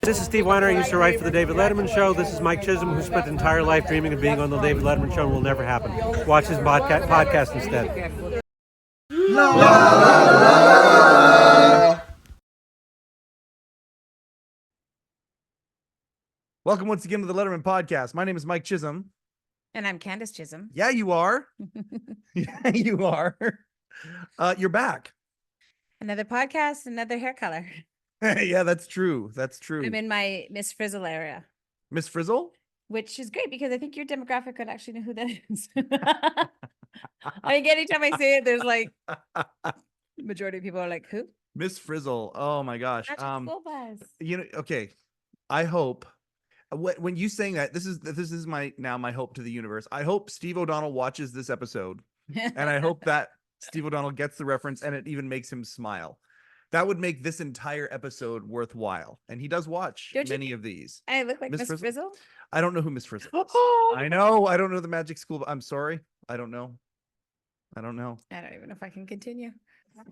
This is Steve Weiner. I used to write for the David Letterman Show. This is Mike Chisholm, who spent his entire life dreaming of being on the David Letterman Show and will never happen. Watch his podcast instead. La, la, la, la. Welcome once again to the Letterman Podcast. My name is Mike Chisholm. And I'm Candace Chisholm. Yeah, you are. Yeah, you are. You're back. Another podcast, another hair color. Yeah, that's true. That's true. I'm in my Miss Frizzle area. Miss Frizzle? Which is great because I think your demographic would actually know who that is. I think anytime I say it, there's like majority of people are like, who? Miss Frizzle. Oh my gosh. School bus. You know, okay. I hope when you saying that, this is my hope to the universe. I hope Steve O'Donnell watches this episode, and I hope that Steve O'Donnell gets the reference and it even makes him smile. That would make this entire episode worthwhile. And he does watch many of these. I look like Miss Frizzle? I don't know who Miss Frizzle is. I know. I don't know the magic school. I'm sorry. I don't know. I don't even know if I can continue. How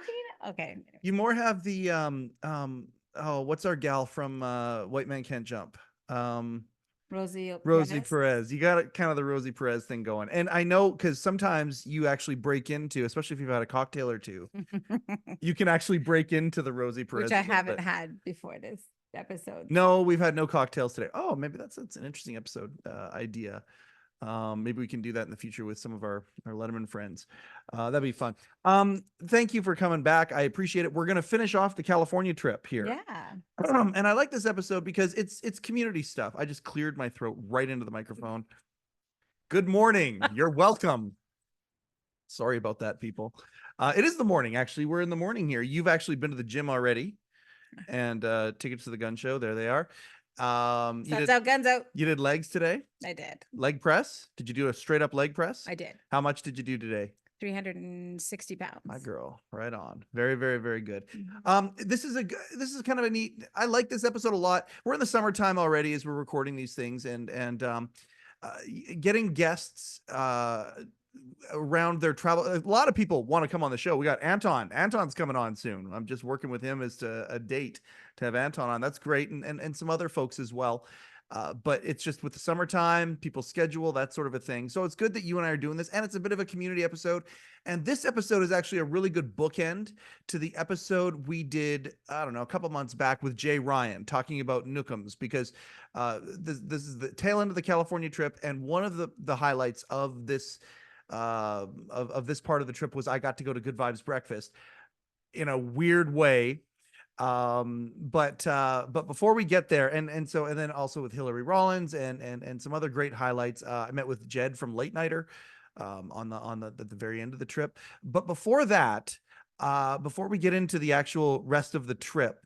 can you know? Okay. You more have the what's our gal from White Man Can't Jump? Rosie Perez. You got kind of the Rosie Perez thing going. And I know because sometimes you actually break into, especially if you've had a cocktail or two, you can actually break into the Rosie Perez. Which I haven't had before this episode. No, we've had no cocktails today. Oh, maybe that's an interesting episode idea. Maybe we can do that in the future with some of our Letterman friends. That'd be fun. Thank you for coming back. I appreciate it. We're going to finish off the California trip here. Yeah. And I like this episode because it's community stuff. I just cleared my throat right into the microphone. Good morning. You're welcome. Sorry about that, people. It is the morning. Actually, we're in the morning here. You've actually been to the gym already, and tickets to the gun show. There they are. Guns out. You did legs today? I did. Leg press? Did you do a straight up leg press? I did. How much did you do today? 360 pounds. My girl, right on. Very, very, very good. Mm-hmm. This is kind of a neat. I like this episode a lot. We're in the summertime already as we're recording these things, and getting guests around their travel. A lot of people want to come on the show. We got Anton. Anton's coming on soon. I'm just working with him as to a date to have Anton on. That's great, and some other folks as well. But it's just with the summertime, people's schedule, that sort of a thing. So it's good that you and I are doing this, and it's a bit of a community episode. And this episode is actually a really good bookend to the episode we did, I don't know, a couple months back with Jay Ryan talking about Newcoms, because this is the tail end of the California trip, and one of the highlights of this of this part of the trip was I got to go to Good Vibes Breakfast in a weird way. But before we get there, and then also with Hillary Rollins and some other great highlights, I met with Jed from Late Nighter on the very end of the trip. But before that, before we get into the actual rest of the trip,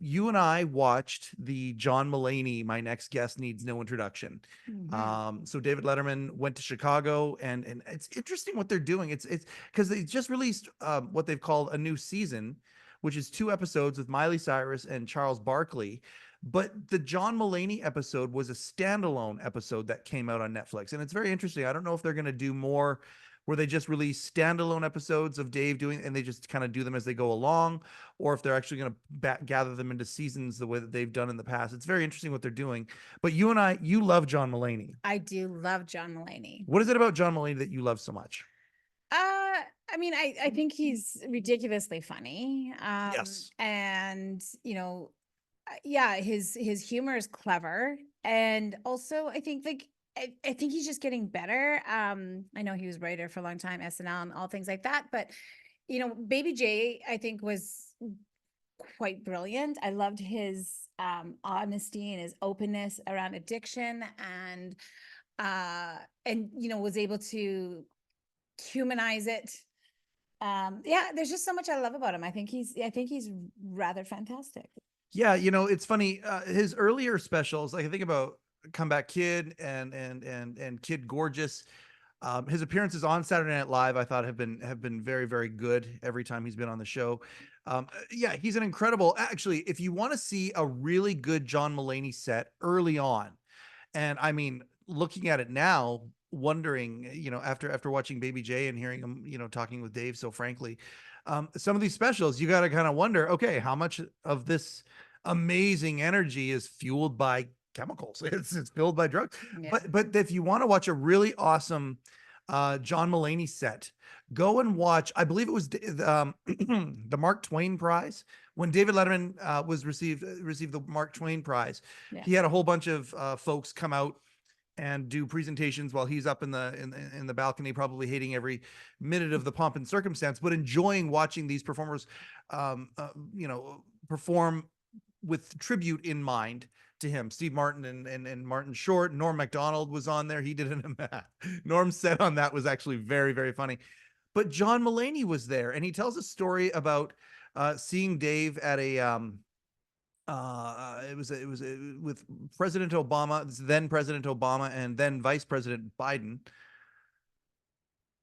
you and I watched the John Mulaney, My Next Guest Needs No Introduction. Mm-hmm. So David Letterman went to Chicago, and it's interesting what they're doing. It's because they just released what they've called a new season, which is 2 episodes with Miley Cyrus and Charles Barkley. But the John Mulaney episode was a standalone episode that came out on Netflix. And it's very interesting. I don't know if they're going to do more where they just release standalone episodes of Dave doing, and they just kind of do them as they go along, or if they're actually going to gather them into seasons the way that they've done in the past. It's very interesting what they're doing. But you love John Mulaney. I do love John Mulaney. What is it about John Mulaney that you love so much? I mean, I think he's ridiculously funny. Yes. And, yeah, his humor is clever. And also, I think I think he's just getting better. I know he was writer for a long time, SNL and all things like that. But, Baby J, I think, was quite brilliant. I loved his honesty and his openness around addiction, and was able to humanize it. There's just so much I love about him. I think he's rather fantastic. Yeah, it's funny. His earlier specials, like I think about Comeback Kid and Kid Gorgeous. His appearances on Saturday Night Live, I thought have been very, very good every time he's been on the show. He's an incredible. Actually, if you want to see a really good John Mulaney set early on, and I mean, looking at it now, wondering, after watching Baby J and hearing him, talking with Dave so frankly, some of these specials, you got to kind of wonder, okay, how much of this amazing energy is fueled by chemicals? It's fueled by drugs. Yeah. But if you want to watch a really awesome John Mulaney set, go and watch. I believe it was the Mark Twain Prize when David Letterman received the Mark Twain Prize. Yeah. He had a whole bunch of folks come out and do presentations while he's up in the balcony, probably hating every minute of the pomp and circumstance, but enjoying watching these performers, perform with tribute in mind to him. Steve Martin and Martin Short. Norm Macdonald was on there. He did an Norm's set on that was actually very, very funny. But John Mulaney was there, and he tells a story about seeing Dave at a it was with President Obama, then President Obama, and then Vice President Biden.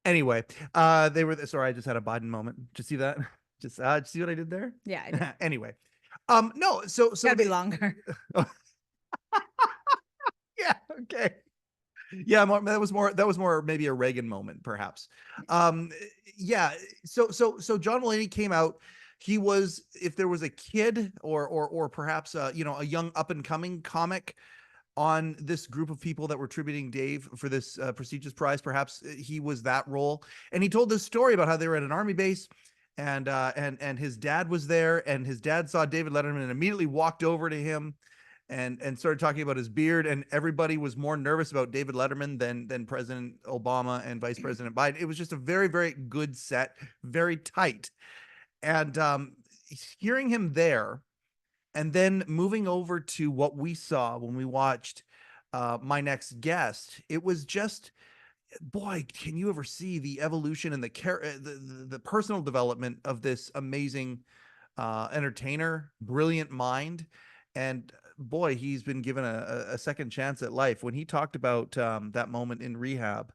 Anyway, they were sorry, I just had a Biden moment. Did you see that? Just see what I did there? Yeah. I did. Anyway, no, so Gotta be longer. Yeah, okay. Yeah, that was more maybe a Reagan moment, perhaps. Yeah. So John Mulaney came out. He was, if there was a kid or perhaps a young up and coming comic on this group of people that were tributing Dave for this prestigious prize, perhaps he was that role. And he told this story about how they were at an army base, and his dad was there, and his dad saw David Letterman and immediately walked over to him and started talking about his beard, and everybody was more nervous about David Letterman than President Obama and Vice President Biden. It was just a very, very good set, very tight. And hearing him there, and then moving over to what we saw when we watched My Next Guest, it was just, boy, can you ever see the evolution and the personal development of this amazing entertainer, brilliant mind. And boy, he's been given a second chance at life. When he talked about that moment in rehab,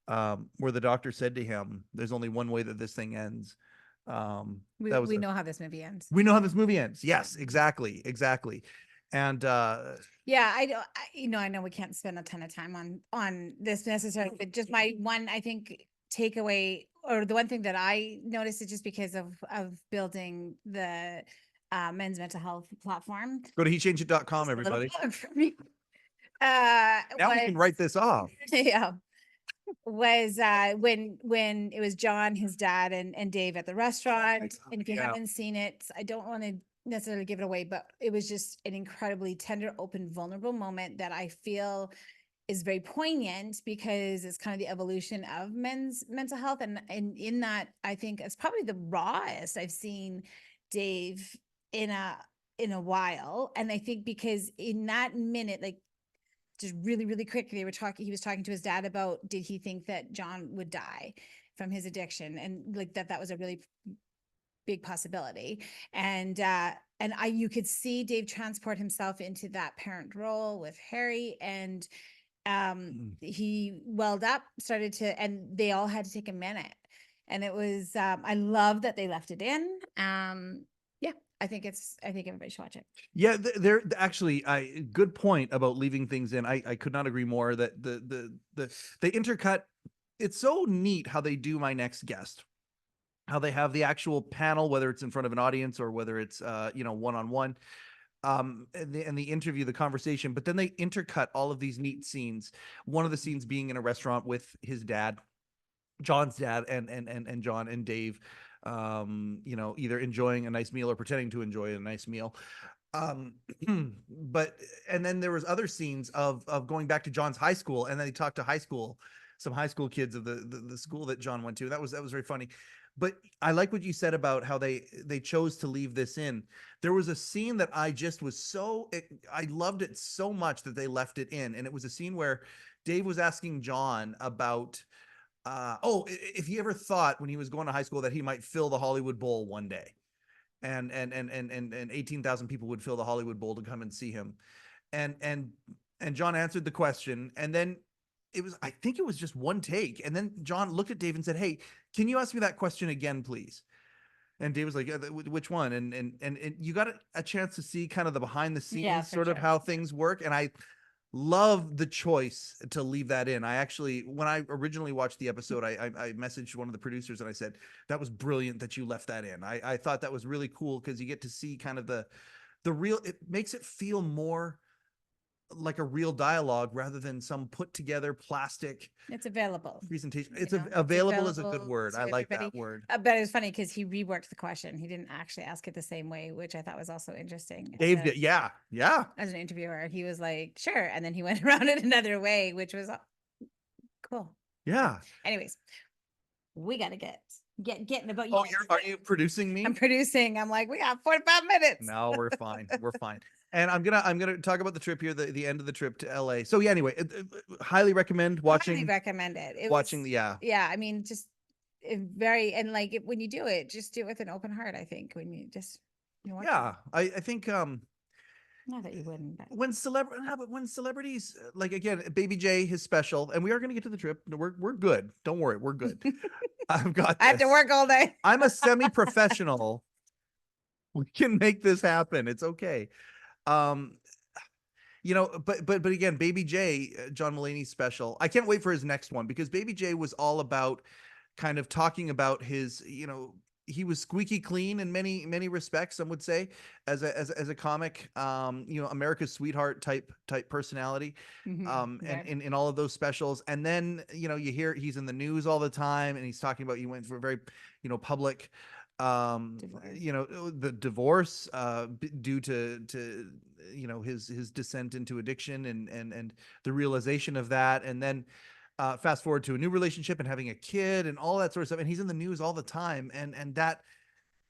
where the doctor said to him, "There's only one way that this thing ends." We know how this movie ends. We know how this movie ends. Yes, exactly. And yeah, I know we can't spend a ton of time on this necessarily, but just my one, I think, takeaway, or the one thing that I noticed, is just because of building the men's mental health platform. go to hechangeit.com, everybody. Now we can write this off. Yeah. Was when it was John, his dad, and Dave at the restaurant. And if you haven't seen it, I don't want to necessarily give it away, but it was just an incredibly tender, open, vulnerable moment that I feel is very poignant, because it's kind of the evolution of men's mental health. And in that, I think it's probably the rawest I've seen Dave in a while. And I think because in that minute, like, just really, really quick, he was talking to his dad about, did he think that John would die from his addiction, and like that was a really big possibility. And you could see Dave transport himself into that parent role with Harry, and he welled up, and they all had to take a minute, and it was I love that they left it in. I think everybody should watch it. Yeah, they're actually, good point about leaving things in. I could not agree more that they intercut. It's so neat how they do My Next Guest, how they have the actual panel, whether it's in front of an audience or whether it's one-on-one, and the interview, the conversation, but then they intercut all of these neat scenes. One of the scenes being in a restaurant with his dad, John's dad, and John and Dave, either enjoying a nice meal or pretending to enjoy a nice meal. And then there was other scenes of going back to John's high school, and then they talked to some high school kids of the school that John went to. That was very funny. But I like what you said about how they chose to leave this in. There was a scene that I loved it so much that they left it in. And it was a scene where Dave was asking John about, if he ever thought when he was going to high school that he might fill the Hollywood Bowl one day, and 18,000 people would fill the Hollywood Bowl to come and see him. And John answered the question, and then I think it was just one take. And then John looked at Dave and said, "Hey, can you ask me that question again, please?" And Dave was like, "Which one?" And you got a chance to see kind of the behind the scenes of how things work. And I love the choice to leave that in. I actually, when I originally watched the episode, I messaged one of the producers and I said, that was brilliant that you left that in. I thought that was really cool because you get to see kind of the real, it makes it feel more like a real dialogue rather than some put together plastic It's available. presentation. You It's know, available is a good available word. to I like everybody. that word. But it was funny because he reworked the question. He didn't actually ask it the same way, which I thought was also interesting. Dave did. Yeah. As an interviewer, he was like, sure. And then he went around it another way, which was cool. Yeah. Anyways, we got to getting about you. Oh, are you producing me? I'm producing. I'm like, we got 45 minutes. No, we're fine. We're fine. And I'm gonna talk about the trip here, the end of the trip to LA. So yeah, anyway, highly recommend watching. Highly recommend it. Watching yeah. I mean, just and like when you do it, just do it with an open heart. I think when you just watch it. I think Not that you wouldn't. But. when celebrities like, again, Baby J, his special, and we are gonna get to the trip. We're good. Don't worry, we're good. I've got this. I have to work all day. I'm a semi-professional. We can make this happen. It's okay. You know, but again, Baby J, John Mulaney's special, I can't wait for his next one, because Baby J was all about kind of talking about his, you know, he was squeaky clean in many respects, some would say, as a comic, you know, America's sweetheart type personality, and in all of those specials. And then, you know, you hear he's in the news all the time, and he's talking about, you went for a very, you know, public, you know, the divorce due to you know, his descent into addiction and the realization of that. And then fast forward to a new relationship and having a kid and all that sort of stuff, and he's in the news all the time, and that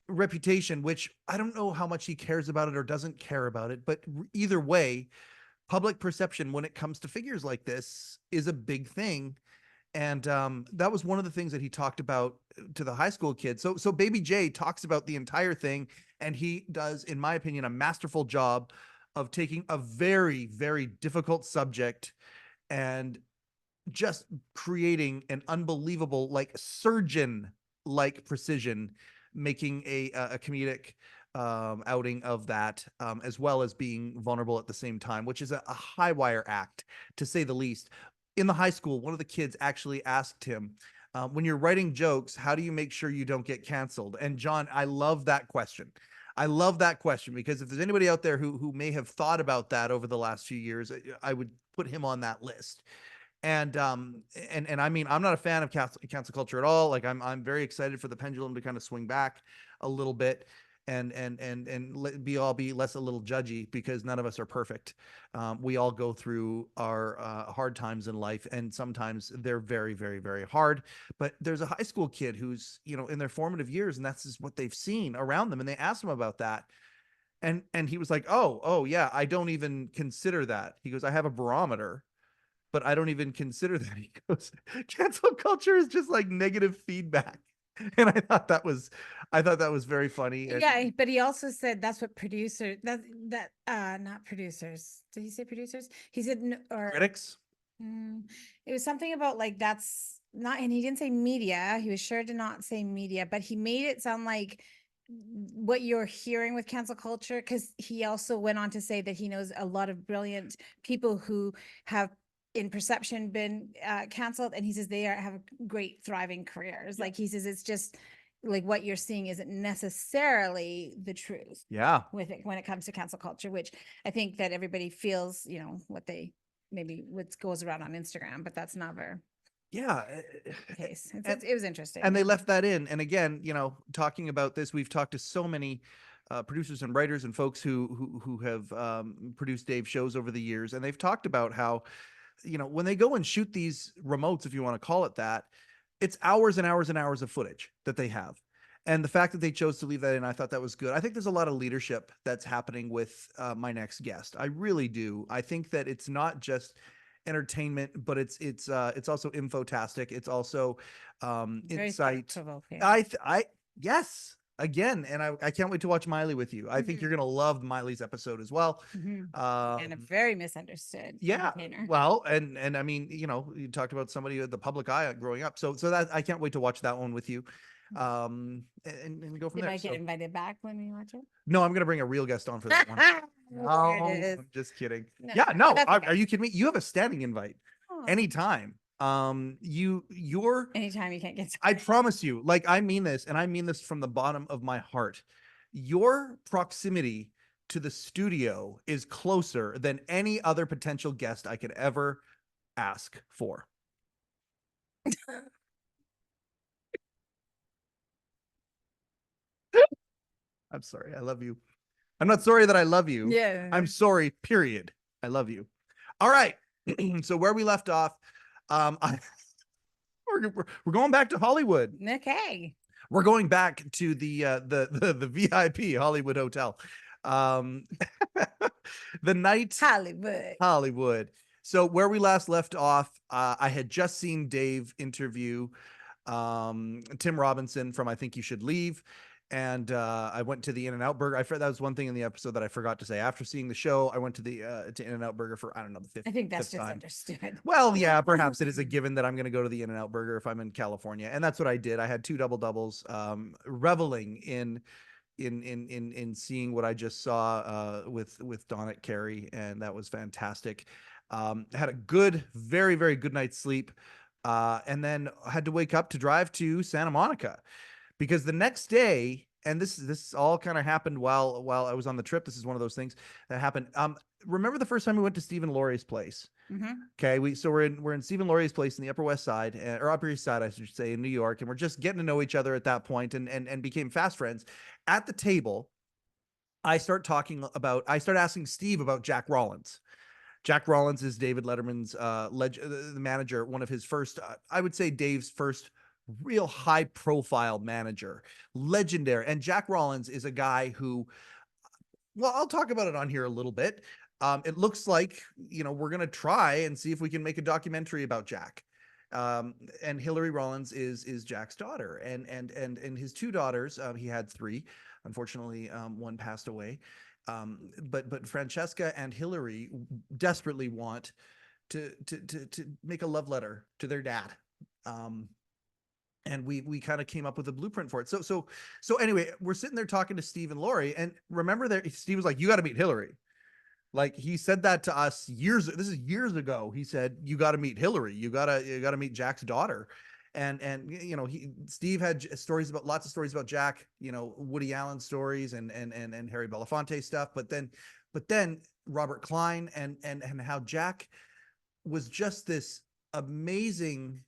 reputation, which I don't know how much he cares about it or doesn't care about it, but either way, public perception when it comes to figures like this is a big thing. And that was one of the things that he talked about to the high school kids. So Baby J talks about the entire thing, and he does, in my opinion, a masterful job of taking a very, very difficult subject and just creating an unbelievable, like, surgeon like precision, making a comedic outing of that, as well as being vulnerable at the same time, which is a high wire act, to say the least. In the high school, one of the kids actually asked him, when you're writing jokes, how do you make sure you don't get canceled? And John, I love that question. I love that question, because if there's anybody out there who may have thought about that over the last few years, I would put him on that list. And I mean, I'm not a fan of cancel culture at all. Like, I'm very excited for the pendulum to kind of swing back a little bit, and be less a little judgy, because none of us are perfect. We all go through our hard times in life, and sometimes they're very, very, very hard. But there's a high school kid who's, you know, in their formative years, and that's just what they've seen around them. And they asked him about that. And he was like, oh yeah, I don't even consider that. He goes, I have a barometer, but I don't even consider that. He goes, cancel culture is just like negative feedback. And I thought that was very funny. Yeah, but he also said that's what producers, not producers. Did he say producers? He said or critics. It was something about, like, that's not, and he didn't say media. He was sure to not say media, but he made it sound like what you're hearing with cancel culture, because he also went on to say that he knows a lot of brilliant people who have, in perception, been canceled, and he says they have great thriving careers. Like, he says it's just like what you're seeing isn't necessarily the truth. Yeah. With it when it comes to cancel culture, which I think that everybody feels, you know, what goes around on Instagram, but that's never the case. It was interesting. And they left that in. And again, you know, talking about this, we've talked to so many producers and writers and folks who have produced Dave shows over the years, and they've talked about how, you know, when they go and shoot these remotes, if you want to call it that, it's hours and hours and hours of footage that they have. And the fact that they chose to leave that in, I thought that was good. I think there's a lot of leadership that's happening with my next guest. I really do. I think that it's not just entertainment, but it's also infotastic. It's also insight. Yes. Again, and I can't wait to watch Miley with you. I think you're gonna love Miley's episode as well. And a very misunderstood. Yeah. Entertainer. Well, and I mean, you know, you talked about somebody at the public eye growing up, so that I can't wait to watch that one with you, and go from there. Did I get invited back when we watch it? No, I'm gonna bring a real guest on for that one. No, There it is. I'm just kidding. No, Yeah, no. that's okay. Are you kidding me? You have a standing invite Oh, anytime. You're anytime you can't get to I promise you, like I mean this, and I mean this from the bottom of my heart. Your proximity to the studio is closer than any other potential guest I could ever ask for. I'm sorry. I love you. I'm not sorry that I love you. Yeah. I'm sorry, period. I love you. All right. So where we left off, we're going back to Hollywood. Okay. We're going back to the VIP Hollywood Hotel. The night Hollywood. So where we last left off, I had just seen Dave interview Tim Robinson from I Think You Should Leave. And I went to the In-N-Out Burger. That was one thing in the episode that I forgot to say. After seeing the show, I went to the to In-N-Out Burger for, I don't know, the fifth. I think that's fifth just time. understood. Well, yeah, perhaps it is a given that I'm going to go to the In-N-Out Burger if I'm in California, and that's what I did. I had 2 double doubles, reveling in seeing what I just saw with Donnet Carey, and that was fantastic. Had a good, very, very good night's sleep, and then had to wake up to drive to Santa Monica. Because the next day, and this all kind of happened while I was on the trip. This is one of those things that happened. Remember the first time we went to Stephen Laurie's place? Mm-hmm. Okay, we're in Stephen Laurie's place in the Upper West Side, or Upper East Side, I should say, in New York, and we're just getting to know each other at that point, and became fast friends. At the table, I start asking Steve about Jack Rollins. Jack Rollins is David Letterman's the manager, one of his first, I would say Dave's first real high profile manager, legendary. And Jack Rollins is a guy who, well, I'll talk about it on here a little bit. It looks like, we're going to try and see if we can make a documentary about Jack. And Hillary Rollins is Jack's daughter, and his 2 daughters. He had 3, unfortunately, one passed away. But Francesca and Hillary desperately want to make a love letter to their dad. And we kind of came up with a blueprint for it. So anyway, we're sitting there talking to Steve and Lori, and remember that Steve was like, "You got to meet Hillary." Like, he said that to us years ago. He said, "You got to meet Hillary. You got to meet Jack's daughter." And Steve had lots of stories about Jack, Woody Allen stories and Harry Belafonte stuff. But then Robert Klein and how Jack was just this amazing.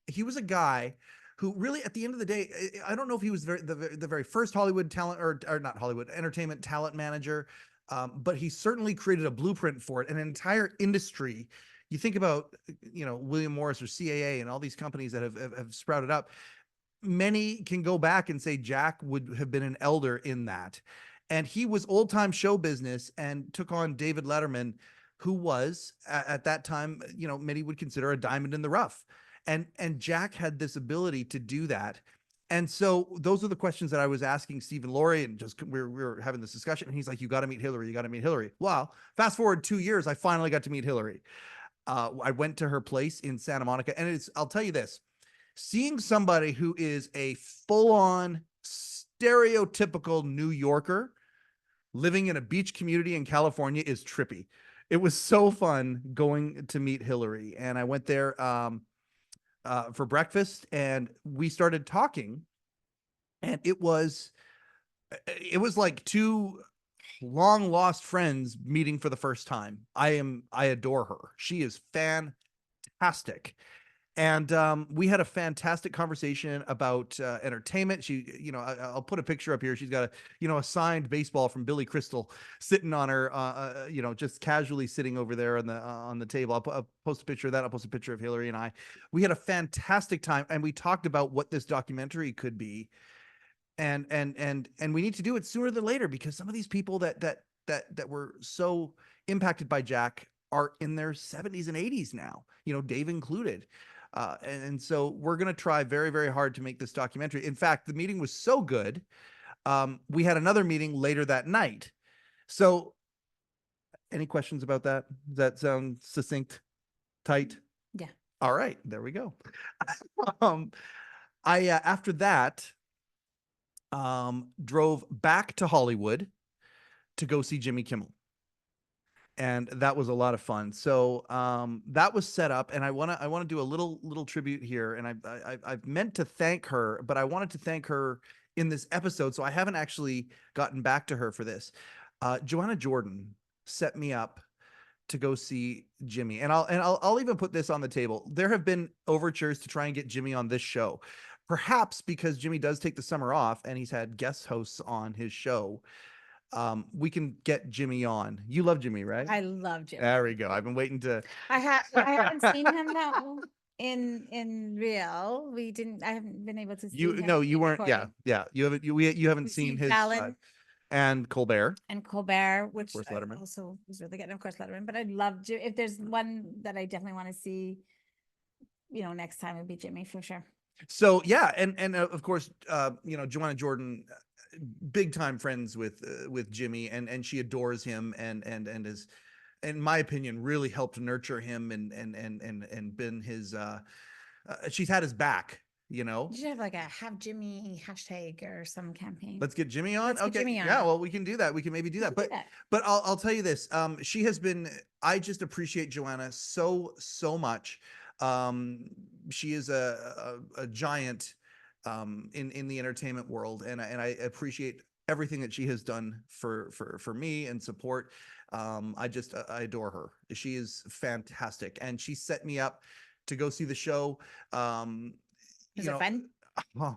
He was a guy who really, at the end of the day, I don't know if he was the very first Hollywood talent or not Hollywood entertainment talent manager, but he certainly created a blueprint for it, an entire industry. You think about, William Morris or CAA and all these companies that have sprouted up. Many can go back and say Jack would have been an elder in that. And he was old time show business and took on David Letterman, who was at that time, many would consider a diamond in the rough. And Jack had this ability to do that. And so those are the questions that I was asking Stephen Laurie, and just we were having this discussion, and he's like, "You got to meet Hillary. You got to meet Hillary." Well, fast forward 2 years, I finally got to meet Hillary. I went to her place in Santa Monica, and I'll tell you this, seeing somebody who is a full-on stereotypical New Yorker living in a beach community in California is trippy. It was so fun going to meet Hillary, and I went there for breakfast, and we started talking, and it was like 2 long lost friends meeting for the first time. I adore her. She is fantastic. And we had a fantastic conversation about entertainment. She, I'll put a picture up here. She's got a signed baseball from Billy Crystal sitting on her, just casually sitting over there on the table. I'll post a picture of that. I'll post a picture of Hillary and I. We had a fantastic time, and we talked about what this documentary could be, and we need to do it sooner than later, because some of these people that were so impacted by Jack are in their 70s and 80s now. Dave included. And so we're going to try very, very hard to make this documentary. In fact, the meeting was so good. We had another meeting later that night. So any questions about that? Does that sound succinct, tight? Yeah. All right, there we go. After that, drove back to Hollywood to go see Jimmy Kimmel. And that was a lot of fun. So that was set up, and I want to do a little tribute here. And I've meant to thank her, but I wanted to thank her in this episode, so I haven't actually gotten back to her for this. Joanna Jordan set me up to go see Jimmy, and I'll even put this on the table. There have been overtures to try and get Jimmy on this show, perhaps because Jimmy does take the summer off and he's had guest hosts on his show. We can get Jimmy on. You love Jimmy, right? I love Jimmy. There we go. I've been waiting to. I haven't seen him though in real. I haven't been able to see him. No, you weren't. recording. Yeah. You haven't We've seen seen his Fallon. And Colbert. Which course, I Letterman. also was really good. And of course, Letterman. But I'd love if there's one that I definitely want to see, next time it'd be Jimmy for sure. So yeah, and of course, Joanna Jordan, big time friends with Jimmy, and she adores him, and is, in my opinion, really helped nurture him and been his. She's had his back. You should have like a Have Jimmy hashtag or some campaign. Let's get Jimmy on. Let's get Okay. Jimmy on. Yeah, well, we can do that. We can maybe do that. But I'll tell you this. She has been, I just appreciate Joanna so much. She is a giant in the entertainment world, and I appreciate everything that she has done for me and support. I adore her. She is fantastic, and she set me up to go see the show. Is it fun?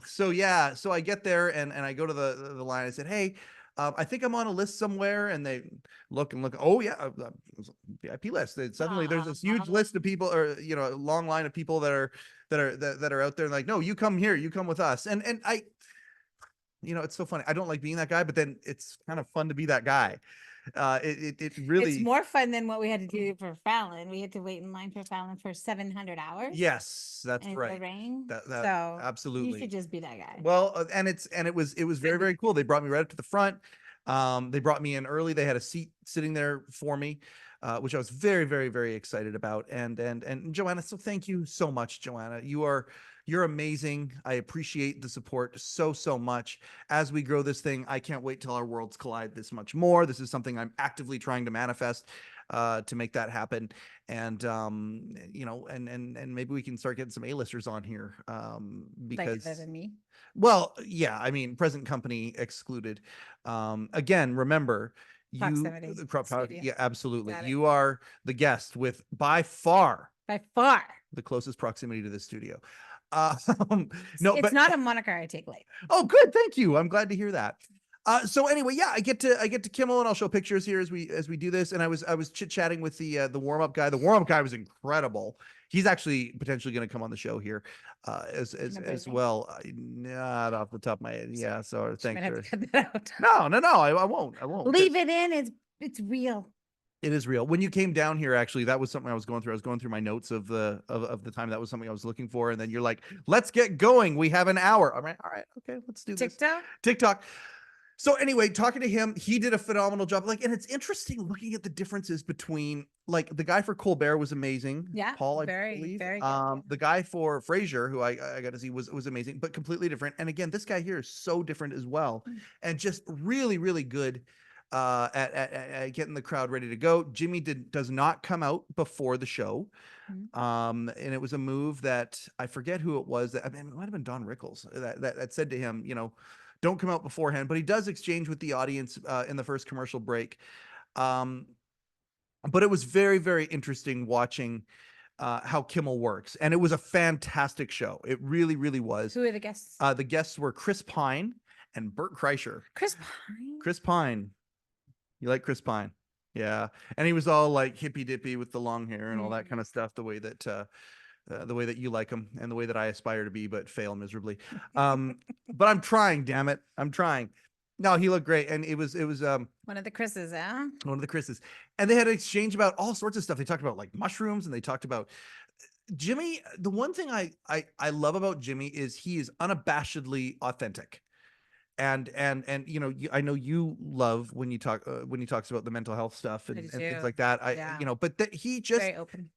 So yeah, so I get there and I go to the line. I said, hey, I think I'm on a list somewhere, and they look. Oh yeah, VIP list. Suddenly there's this huge list of people, or a long line of people that are out there. And like, no, you come here, you come with us. And I, it's so funny. I don't like being that guy, but then it's kind of fun to be that guy. It really, it's more fun than what we had to do for Fallon. We had to wait in line for Fallon for 700 hours. Yes, that's and right. The rain. So absolutely, you should just be that guy. Well, and it was very, very cool. They brought me right up to the front. They brought me in early. They had a seat sitting there for me, which I was very, very, very excited about. And Joanna, so thank you so much, Joanna. You're amazing. I appreciate the support so much. As we grow this thing, I can't wait till our worlds collide this much more. This is something I'm actively trying to manifest to make that happen. And and maybe we can start getting some A-listers on here. Because like than me. Well, yeah, I mean, present company excluded. Again, remember, Proximity. Yeah, absolutely. You are the guest with by far the closest proximity to the studio. No, it's not a moniker I take lightly. Oh, good. Thank you. I'm glad to hear that. So anyway, yeah, I get to Kimmel, and I'll show pictures here as we do this. And I was chit-chatting with the warm-up guy. The warm-up guy was incredible. He's actually potentially going to come on the show here as well. Not off the top of my head. Yeah, so thanks for No, I won't. Leave it in. It's real. It is real. When you came down here, actually, that was something I was going through. I was going through my notes of the time. That was something I was looking for. And then you're like, let's get going. We have an hour. I'm like, all right, okay, let's do this. TikTok. So anyway, talking to him, he did a phenomenal job. And it's interesting looking at the differences between, the guy for Colbert was amazing. Yeah, Paul, I very, believe. very good. The guy for Frasier, who I got to see, was amazing, but completely different. And again, this guy here is so different as well, and just really, really good at getting the crowd ready to go. Jimmy does not come out before the show. And it was a move that I forget who it was. It might have been Don Rickles that said to him, don't come out beforehand, but he does exchange with the audience in the first commercial break. But it was very, very interesting watching how Kimmel works. And it was a fantastic show. It really, really was. Who are the guests? The guests were Chris Pine and Bert Kreischer. Chris Pine. You like Chris Pine? Yeah. And he was all like hippy dippy with the long hair and all that kind of stuff, the way that you like him and the way that I aspire to be, but fail miserably. But I'm trying, damn it. I'm trying. No, he looked great. And it was one of the Chris's, one of the Chris's. And they had an exchange about all sorts of stuff. They talked about mushrooms, and they talked about Jimmy. The one thing I love about Jimmy is he is unabashedly authentic. And I know you love when he talks about the mental health stuff and things like that. But that he just very open.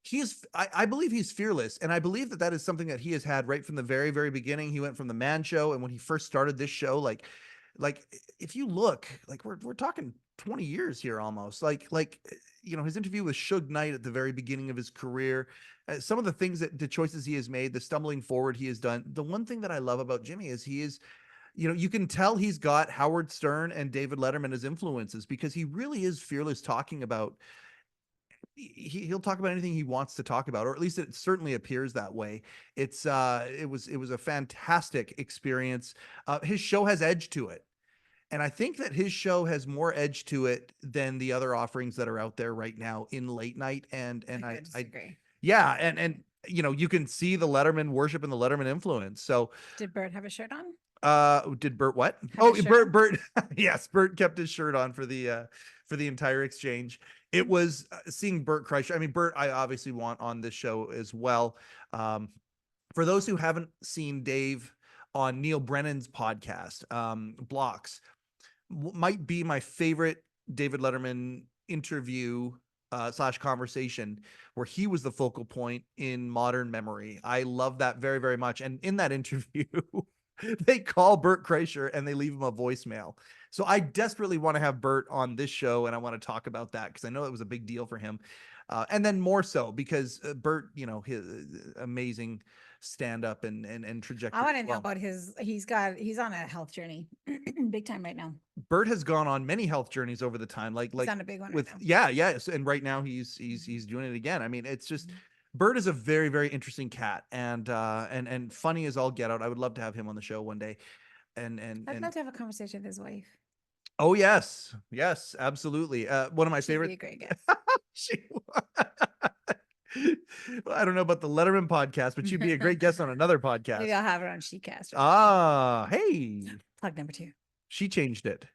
I believe he's fearless, and I believe that is something that he has had right from the very, very beginning. He went from the Man Show, and when he first started this show, like if you look, like we're talking 20 years here almost, his interview with Suge Knight at the very beginning of his career, some of the things the choices he has made, the stumbling forward he has done. The one thing that I love about Jimmy is he is, you can tell he's got Howard Stern and David Letterman as influences, because he really is fearless talking about, he'll talk about anything he wants to talk about, or at least it certainly appears that way. It was a fantastic experience. His show has edge to it. And I think that his show has more edge to it than the other offerings that are out there right now in late night. And I disagree. Yeah, and you can see the Letterman worship and the Letterman influence. So Did Bert have a shirt on? Did Bert what? Have a shirt Bert yes, Bert kept his shirt on for the entire exchange. It was seeing Bert Kreischer. I mean, Bert, I obviously want on this show as well. For those who haven't seen Dave on Neil Brennan's podcast, Blocks, might be my favorite David Letterman interview / conversation, where he was the focal point in modern memory. I love that very, very much. And in that interview, they call Bert Kreischer and they leave him a voicemail. So I desperately want to have Bert on this show, and I want to talk about that because I know it was a big deal for him. And then more so because Bert, his amazing stand-up and trajectory. I want to know about he's on a health journey big time right now. Bert has gone on many health journeys over the time, He's on a big one with right now. yes, and right now he's doing it again. I mean, it's just Bert is a very, very interesting cat, and funny as all get out. I would love to have him on the show one day. And I'd love to have a conversation with his wife. Oh yes, absolutely. One of my She'd favorite. be a great guest. I don't know about the Letterman podcast, but she'd be a great guest on another podcast. Maybe I'll have her on Shecast. Hey. Plug number 2. She changed it.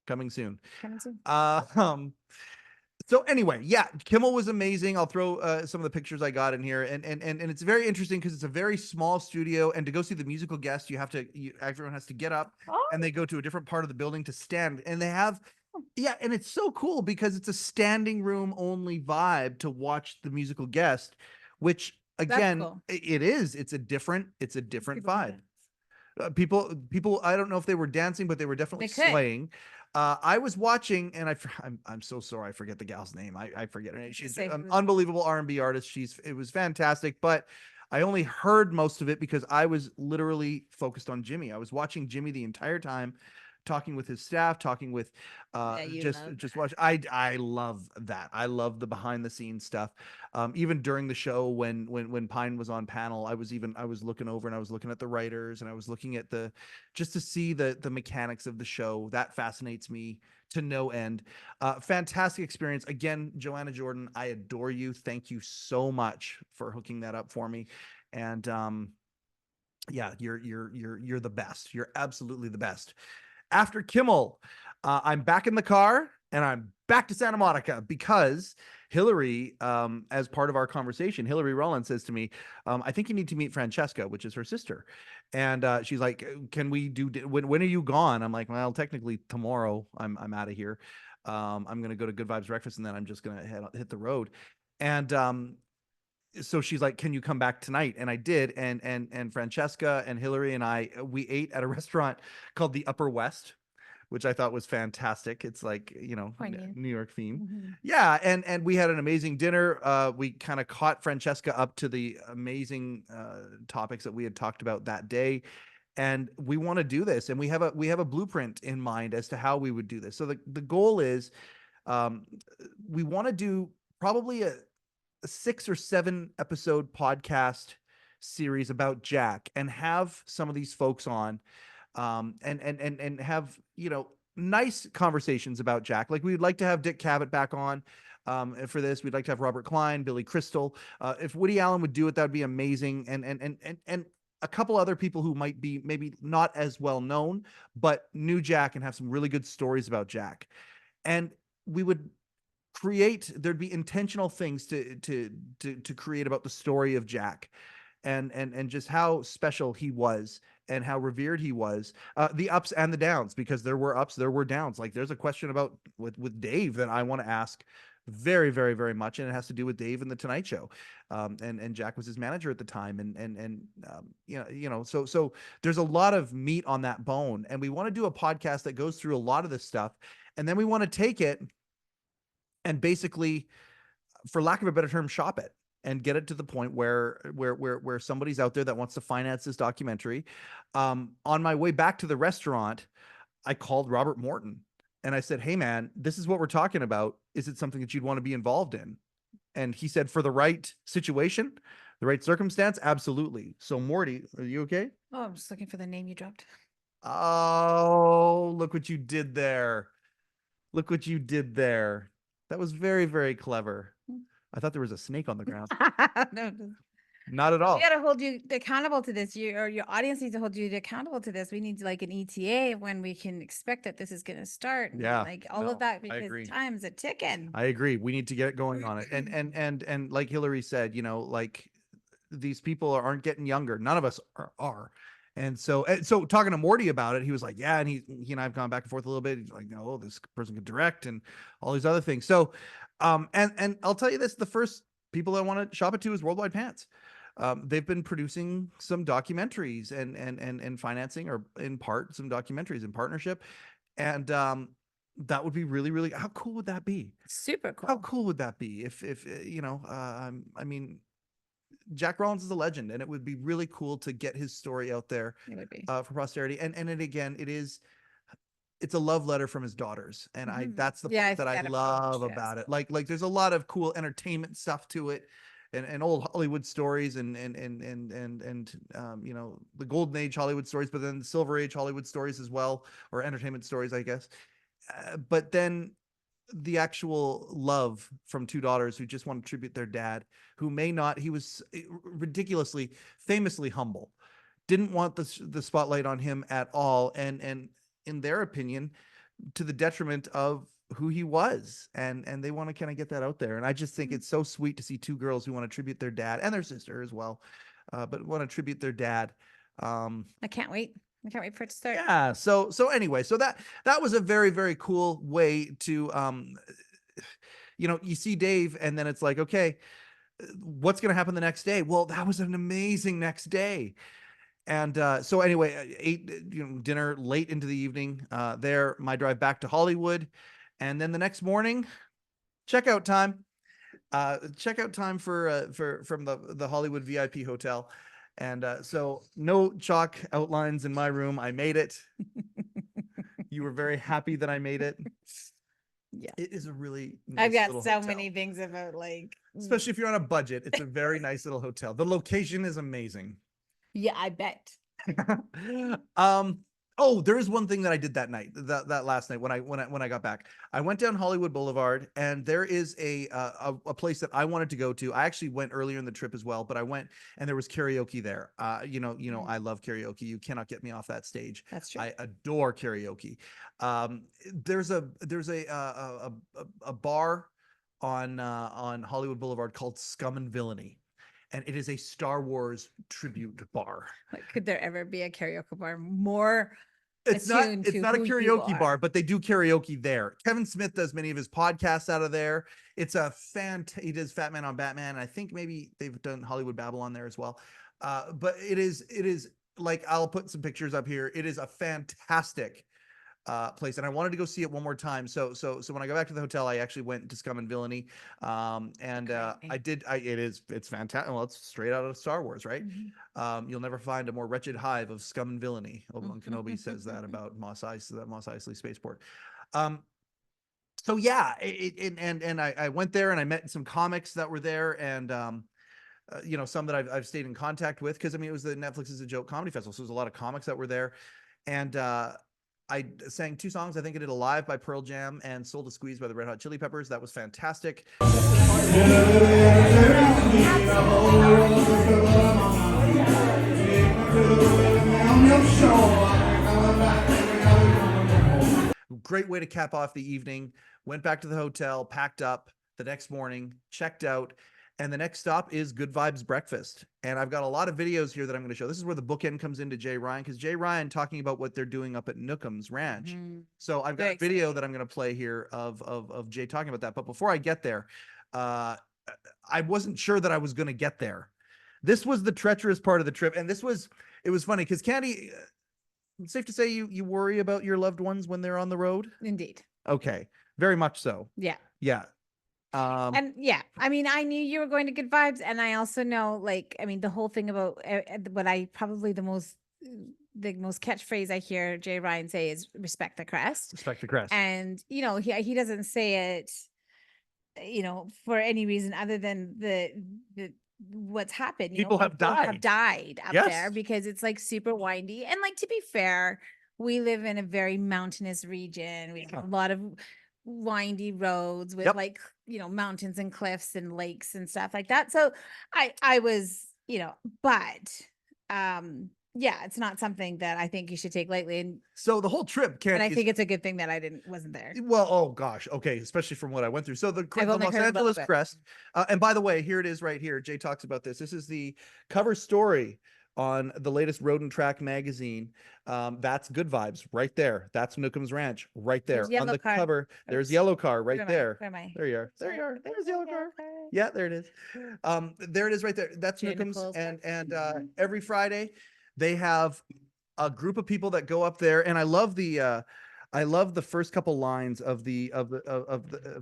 Coming soon. Coming soon. So anyway, yeah, Kimmel was amazing. I'll throw some of the pictures I got in here, and it's very interesting because it's a very small studio, and to go see the musical guest, everyone has to get up and they go to a different part of the building to stand, and they have. Yeah, and it's so cool because it's a standing room only vibe to watch the musical guest, which again, cool. it is. It's a different vibe. People, I don't know if they were dancing, but they were definitely swaying. I was watching, and I'm so sorry, I forget the gal's name. I forget her name. She's an unbelievable R&B artist. It was fantastic, but I only heard most of it because I was literally focused on Jimmy. I was watching Jimmy the entire time, talking with his staff, talking with just watch. I love that. I love the behind the scenes stuff. Even during the show when Pine was on panel, I was looking over and I was looking at the writers and I was looking at just to see the mechanics of the show. That fascinates me to no end. Fantastic experience. Again, Joanna Jordan, I adore you. Thank you so much for hooking that up for me. And yeah, you're the best. You're absolutely the best. After Kimmel, I'm back in the car and I'm back to Santa Monica because Hillary, as part of our conversation, Hillary Rollins says to me, I think you need to meet Francesca, which is her sister. And she's like, can we when are you gone? I'm like, well, technically tomorrow I'm out of here. I'm going to go to Good Vibes Breakfast and then I'm just going to hit the road. And so she's like, can you come back tonight? And I did. And Francesca and Hillary and we ate at a restaurant called the Upper West, which I thought was fantastic. It's like, New York theme. Mm-hmm. Yeah. And we had an amazing dinner. We kind of caught Francesca up to the amazing topics that we had talked about that day. And we want to do this. And we have a blueprint in mind as to how we would do this. So the goal is we want to do probably a 6 or 7 episode podcast series about Jack and have some of these folks on and have, nice conversations about Jack. Like we'd like to have Dick Cavett back on for this. We'd like to have Robert Klein, Billy Crystal. If Woody Allen would do it, that'd be amazing. And a couple other people who might be maybe not as well known, but knew Jack and have some really good stories about Jack. And we would there'd be intentional things to create about the story of Jack and just how special he was and how revered he was, the ups and the downs, because there were ups, there were downs. Like there's a question about with Dave that I want to ask very, very, very much, and it has to do with Dave and the Tonight Show, and Jack was his manager at the time, and so there's a lot of meat on that bone, and we want to do a podcast that goes through a lot of this stuff, and then we want to take it and basically, for lack of a better term, shop it and get it to the point where somebody's out there that wants to finance this documentary. On my way back to the restaurant, I called Robert Morton and I said, "Hey man, this is what we're talking about. Is it something that you'd want to be involved in?" And he said, "For the right situation, the right circumstance, absolutely." So Morty, are you okay? Oh, I'm just looking for the name you dropped. Oh, look what you did there. Look what you did there. That was very, very clever. I thought there was a snake on the ground. No, Not at all. we got to hold you accountable to this. You or your audience needs to hold you accountable to this. We need like an ETA when we can expect that this is going to start. Yeah, like all no, of that I agree. because time's a ticking. I agree. We need to get going on it. And like Hillary said, like these people aren't getting younger. None of us are. And so talking to Morty about it, he was like, yeah. And he and I've gone back and forth a little bit. He's like, no, this person could direct and all these other things. So, and I'll tell you this, the first people I want to shop it to is Worldwide Pants. They've been producing some documentaries and financing, or in part some documentaries in partnership. And, that would be really, really, how cool would that be? Super cool. How cool would that be if I mean, Jack Rollins is a legend, and it would be really cool to get his story out there It would be. for posterity. And again, it's a love letter from his daughters, and that's the part that I love about it. Like there's a lot of cool entertainment stuff to it, and old Hollywood stories, and the golden age Hollywood stories, but then the silver age Hollywood stories as well, or entertainment stories, I guess. But then the actual love from two daughters who just want to tribute their dad, who he was ridiculously, famously humble, didn't want the spotlight on him at all. And in their opinion, to the detriment of who he was. And they want to kind of get that out there. And I just think it's so sweet to see two girls who want to tribute their dad, and their sister as well, but want to tribute their dad. I can't wait. I can't wait for it to start. Yeah. So anyway, so that was a very, very cool way to, you see Dave, and then it's like, okay, what's going to happen the next day? Well, that was an amazing next day. And so anyway, I ate dinner late into the evening there, my drive back to Hollywood. And then the next morning, checkout time from the Hollywood VIP hotel. And so no chalk outlines in my room. I made it. You were very happy that I made it. Yeah. It is a really nice I've got little so hotel. many things about Especially if you're on a budget. It's a very nice little hotel. The location is amazing. Yeah, I bet. Oh, there is one thing that I did that night, that last night when I got back. I went down Hollywood Boulevard, and there is a place that I wanted to go to. I actually went earlier in the trip as well, but I went and there was karaoke there. I love karaoke. You cannot get me off that stage. That's true. I adore karaoke. There's a bar on Hollywood Boulevard called Scum and Villainy. And it is a Star Wars tribute bar. Like, could there ever be a karaoke bar more? It's not a karaoke bar, are. but they do karaoke there. Kevin Smith does many of his podcasts out of there. It's he does Fat Man on Batman. And I think maybe they've done Hollywood Babylon there as well. But it is like, I'll put some pictures up here. It is a fantastic place, and I wanted to go see it one more time. So when I go back to the hotel, I actually went to Scum and Villainy, it's fantastic. Well, it's straight out of Star Wars, right? You'll never find a more wretched hive of scum and villainy. Obi-Wan Kenobi says that about Mos Eisley Spaceport. So yeah, I went there and I met some comics that were there, and some that I've stayed in contact with, because it was the Netflix is a Joke Comedy Festival, so there's a lot of comics that were there. And I sang 2 songs. I think I did Alive by Pearl Jam and Soul to Squeeze by the Red Hot Chili Peppers. That was fantastic. Great way to cap off the evening. Went back to the hotel, packed up the next morning, checked out. And the next stop is Good Vibes Breakfast. And I've got a lot of videos here that I'm going to show. This is where the bookend comes into Jay Ryan, because Jay Ryan talking about what they're doing up at Newcom's Ranch. So I've got Very a video exciting. that I'm going to play here of Jay talking about that. But before I get there, I wasn't sure that I was going to get there. This was the treacherous part of the trip. And it was funny because Candy, it's safe to say you worry about your loved ones when they're on the road. Indeed. Okay. Very much so. Yeah. Yeah. And yeah, I mean, I knew you were going to Good Vibes, and I also know, like, I mean, the whole thing about what I probably the most catchphrase I hear Jay Ryan say is "respect the crest." Respect the crest. And he doesn't say it, for any reason other than the what's happened. People have died up Yes. there because it's like super windy. And like, to be fair, we live in a very mountainous region. We have a lot of windy roads with Yep. mountains and cliffs and lakes and stuff like that. So I was, but yeah, it's not something that I think you should take lightly. And So the whole trip, I think it's a good thing that I wasn't there. Well, oh gosh, okay, especially from what I went through. So the I've only Los heard a little Angeles bit. crest, and by the way, here it is right here. Jay talks about this. This is the cover story on the latest Road and Track magazine. That's Good Vibes right there. That's Newcom's Ranch right there There's on yellow the car. cover. There's Oops. yellow car right Where am I? there. Where am I? There you are. There you are. There's yellow car. car. Yeah, there it is. There it is right there. That's Jay Newcom's, Nicole's and every Friday they have a group of people that go up there, and I love the first couple lines of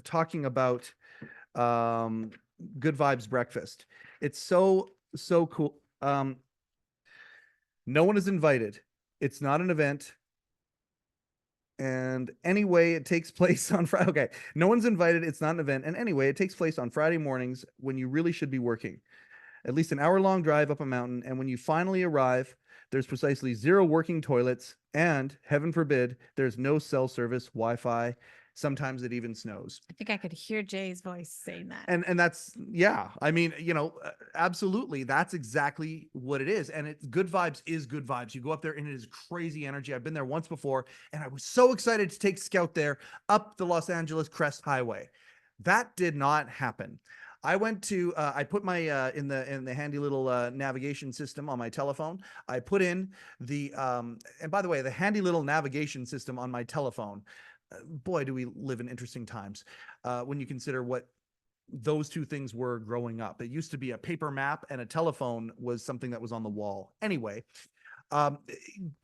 talking about Good Vibes Breakfast. It's so cool. No one is invited. It's not an event. And anyway, it takes place on Friday. Okay. No one's invited. It's not an event. And anyway, it takes place on Friday mornings when you really should be working. At least an hour-long drive up a mountain. And when you finally arrive, there's precisely 0 working toilets. And heaven forbid, there's no cell service, Wi-Fi. Sometimes it even snows. I think I could hear Jay's voice saying that. And that's, yeah, I mean, absolutely. That's exactly what it is. And it's Good Vibes is Good Vibes. You go up there and it is crazy energy. I've been there once before and I was so excited to take Scout there up the Los Angeles Crest Highway. That did not happen. I went to, I put my, in the handy little navigation system on my telephone. I put in the, and by the way, the handy little navigation system on my telephone, boy, do we live in interesting times when you consider what those two things were growing up. It used to be a paper map, and a telephone was something that was on the wall. Anyway,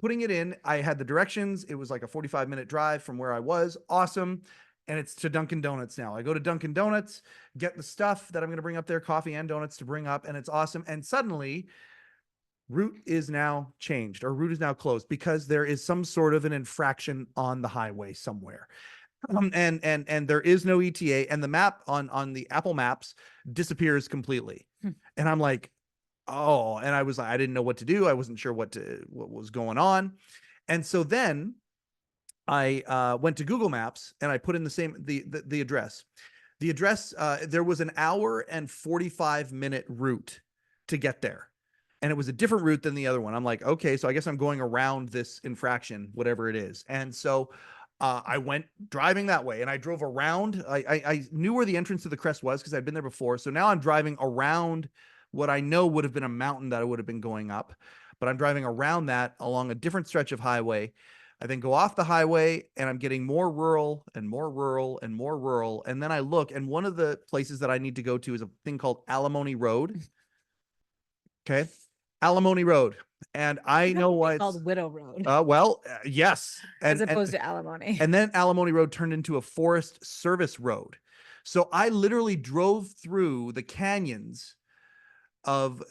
putting it in, I had the directions. It was like a 45-minute drive from where I was. Awesome. And it's to Dunkin' Donuts now. I go to Dunkin' Donuts, get the stuff that I'm going to bring up there, coffee and donuts to bring up, and it's awesome. And suddenly, route is now changed, or route is now closed because there is some sort of an infraction on the highway somewhere. And there is no ETA, and the map on the Apple Maps disappears completely. And I'm like, oh, and I didn't know what to do. I wasn't sure what was going on. And so then I went to Google Maps and I put in the address. The address, there was an hour and 45-minute route to get there. And it was a different route than the other one. I'm like, okay, so I guess I'm going around this infraction, whatever it is. And so I went driving that way and I drove around. I knew where the entrance to the crest was because I'd been there before. So now I'm driving around what I know would have been a mountain that I would have been going up. But I'm driving around that along a different stretch of highway. I then go off the highway and I'm getting more rural and more rural and more rural. And then I look, and one of the places that I need to go to is a thing called Alimony Road. Okay. Alimony Road. And I know why it's called Widow Road. Yes. As opposed to Alimony. And then Alimony Road turned into a Forest Service road. So I literally drove through the canyons of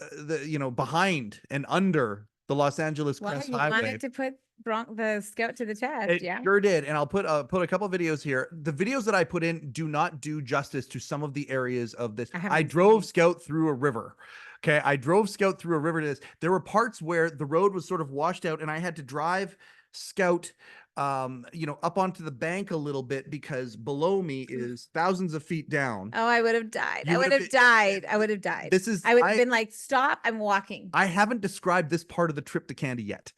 behind and under the Los Angeles Crest You Highway. wanted to put the Scout to the test. It Yeah. sure did. And I'll put a couple of videos here. The videos that I put in do not do justice to some of the areas of this. I drove Scout through a river. Okay. I drove Scout through a river to this. There were parts where the road was sort of washed out and I had to drive Scout up onto the bank a little bit because below me is thousands of feet down. Oh, I would have died. I would have died. I would have died. I would have been like, stop, I'm walking. I haven't described this part of the trip to Candy yet.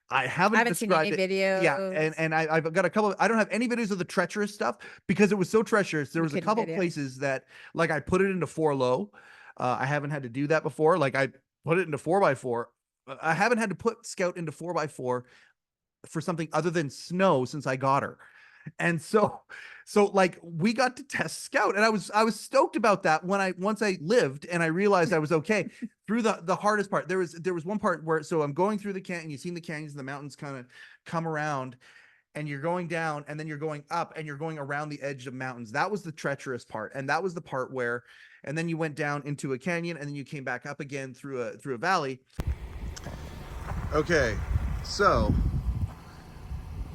I haven't seen any videos. Yeah, and I've got a couple. I don't have any videos of the treacherous stuff because it was so treacherous. There was a couple places that, like, I put it into 4 low, I haven't had to do that before. Like I put it into 4x4. I haven't had to put Scout into 4x4 for something other than snow since I got her. And so like we got to test Scout, and I was stoked about that once I lived and I realized I was okay through the hardest part. There was one part where, so I'm going through the canyon, you've seen the canyons and the mountains kind of come around, and you're going down and then you're going up and you're going around the edge of mountains. That was the treacherous part. And that was the part where, and then you went down into a canyon and then you came back up again through a valley. Okay, so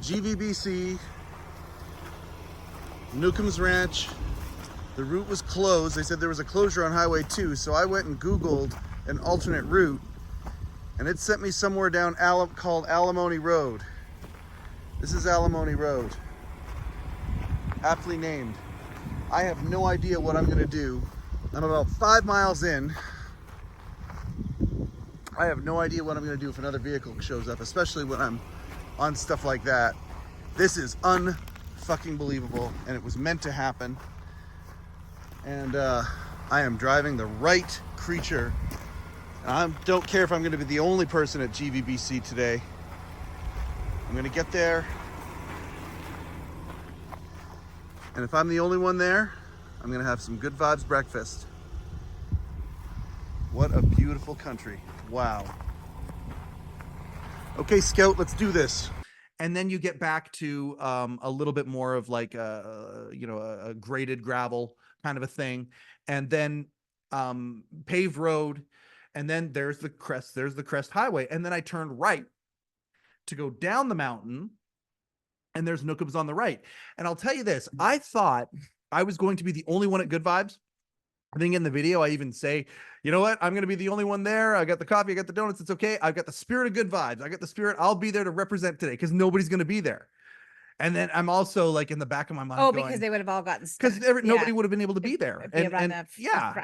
GVBC, Newcom's Ranch, the route was closed. They said there was a closure on Highway 2, so I went and Googled an alternate route, and it sent me somewhere down called Alimony Road. This is Alimony Road, aptly named. I have no idea what I'm gonna do. I'm about 5 miles in. I have no idea what I'm gonna do if another vehicle shows up, especially when I'm on stuff like that. This is unfucking believable, and it was meant to happen. And I am driving the right creature. I don't care if I'm going to be the only person at GVBC today. I'm going to get there, and if I'm the only one there, I'm going to have some good vibes breakfast. What a beautiful country. Wow. Okay, Scout, let's do this. And then you get back to a little bit more of like a graded gravel kind of a thing, and then paved road, and then there's the crest highway, and then I turned right to go down the mountain, and there's Newcom's on the right. And I'll tell you this, I thought I was going to be the only one at Good Vibes. I think in the video I even say, you know what, I'm going to be the only one there. I got the coffee, I got the donuts, it's okay. I've got the spirit of Good Vibes. I got the spirit. I'll be there to represent today because nobody's going to be there. And then I'm also like in the back of my mind going, because they would have all gotten because nobody would have been able to be there. It'd be around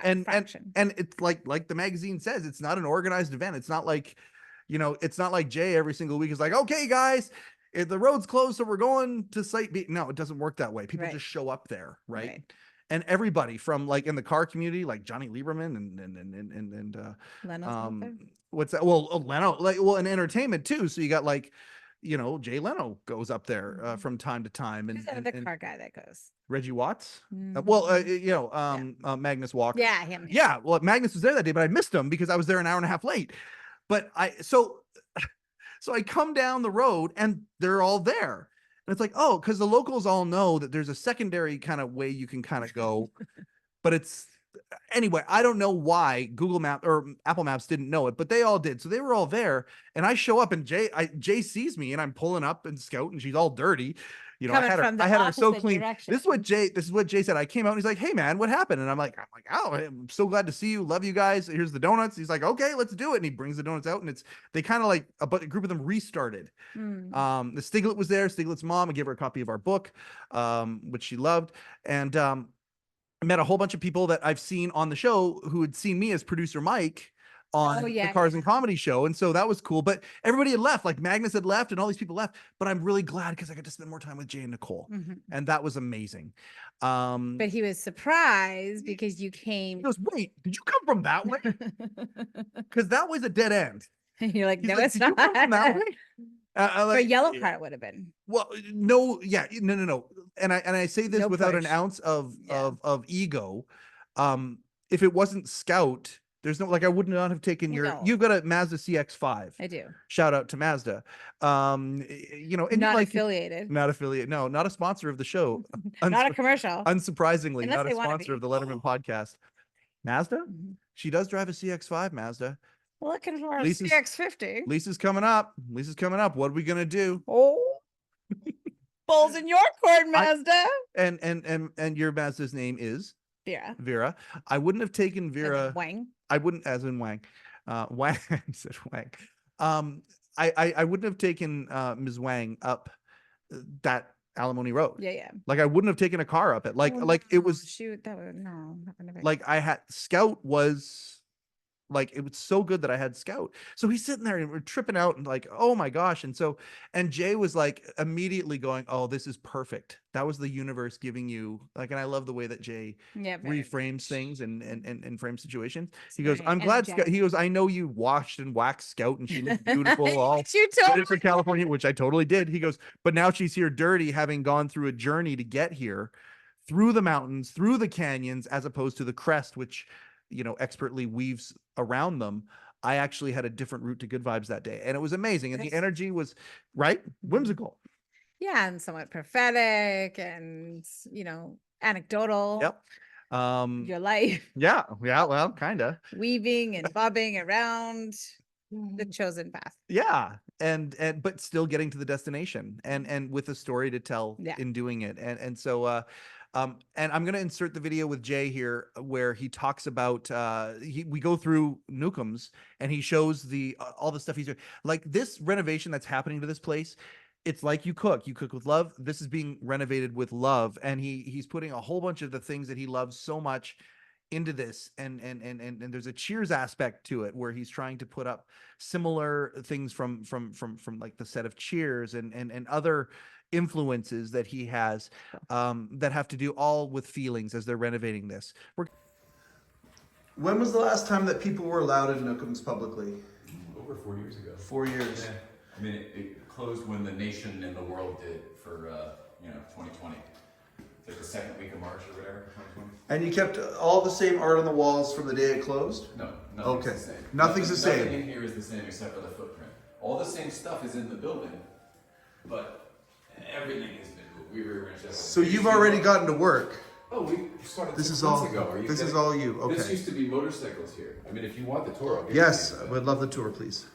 And it's like the magazine says, it's not an organized event. It's not like, it's not like Jay every single week is like, okay, guys, if the road's closed, so we're going to site B. No, it doesn't work that way. People just show up there, right? And everybody from like in the car community, like Johnny Lieberman and Leno's what's that? Well, Leno, and entertainment too. So you got like, Jay Leno goes up there from time to time, and the car guy that goes. Reggie Watts. Mm-hmm. Magnus Walker. Yeah, him. Yeah, well, Magnus was there that day, but I missed him because I was there an hour and a half late. But so I come down the road and they're all there. And it's like, oh, because the locals all know that there's a secondary kind of way you can kind of go. But anyway, I don't know why Google Maps or Apple Maps didn't know it, but they all did. So they were all there. And I show up and Jay sees me and I'm pulling up and Scout and she's all dirty. I had her so clean. Direction. This is what Jay said. I came out and he's like, hey man, what happened? And I'm like, oh, I'm so glad to see you. Love you guys. Here's the donuts. He's like, okay, let's do it. And he brings the donuts out, and they kind of like a group of them restarted. The Stiglet was there, Stiglet's mom. I gave her a copy of our book, which she loved. And I met a whole bunch of people that I've seen on the show who had seen me as producer Mike on the Cars and Comedy show. And so that was cool. But everybody had left, like Magnus had left and all these people left. But I'm really glad because I got to spend more time with Jay and Nicole. Mm-hmm. And that was amazing. But he was surprised because you came. He goes, wait, did you come from that way? Because that was a dead end. You're like, He's no, like, it's did not. You come from that way? For a yellow car, it would have been. Well, no. And I say this without an ounce of ego. If it wasn't Scout, there's no, like, I would not have taken you've got a Mazda CX-5. I do. Shout out to Mazda. And not affiliated. Not affiliate. No, not a sponsor of the show. Not a commercial. Unsurprisingly, Unless not a sponsor of the Letterman podcast. Mazda? Mm-hmm. She does drive a CX-5, Mazda. Looking for a CX-50. Lisa's coming up. What are we going to do? Oh, balls in your court, Mazda. And your Mazda's name is? Vera. I wouldn't have taken Vera. Wang. I wouldn't, as in Wang. Wang. I said Wang. I wouldn't have taken Ms. Wang up that Alimony Road. Yeah. Like I wouldn't have taken a car up it. Like it was. Shoot, that would no. Like I had Scout was Like, it was so good that I had Scout. So he's sitting there and we're tripping out and like, oh my gosh. And Jay was like immediately going, oh, this is perfect. That was the universe giving you like, and I love the way that Jay reframes things and frames situations. He goes, I'm glad Scout, he goes, I know you washed and waxed Scout and she looked beautiful all for California, which I totally did. He goes, but now she's here dirty, having gone through a journey to get here, through the mountains, through the canyons, as opposed to the crest, which, you know, expertly weaves around them. I actually had a different route to Good Vibes that day, and it was amazing. And the energy was whimsical. Yeah, and somewhat prophetic, and you know, anecdotal. Yep. Your life. Yeah. Well, kind of Weaving and bobbing around the chosen path. Yeah, and but still getting to the destination, and with a story to tell in doing it, and so. And I'm going to insert the video with Jay here where he talks about, we go through Newcom's and he shows all the stuff he's doing. Like this renovation that's happening to this place, it's like you cook with love. This is being renovated with love. And he's putting a whole bunch of the things that he loves so much into this. And there's a Cheers aspect to it where he's trying to put up similar things from like the set of Cheers and other influences that he has that have to do all with feelings as they're renovating this. When was the last time that people were allowed in Newcom's publicly? Over 4 years ago. 4 years. Yeah. I mean, it closed when the nation and the world did for 2020. Like the second week of March or whatever, 2020. And you kept all the same art on the walls from the day it closed? No, nothing's the same. Nothing's the same. Nothing in here is the same except for the footprint. All the same stuff is in the building, but everything has been moved. We rearranged everything. So you've already gotten to work. Oh, we started this 6 is months all ago. This is all you. Okay. This used to be motorcycles here. I mean, if you want the tour, I'll give yes, you I would love the tour, please.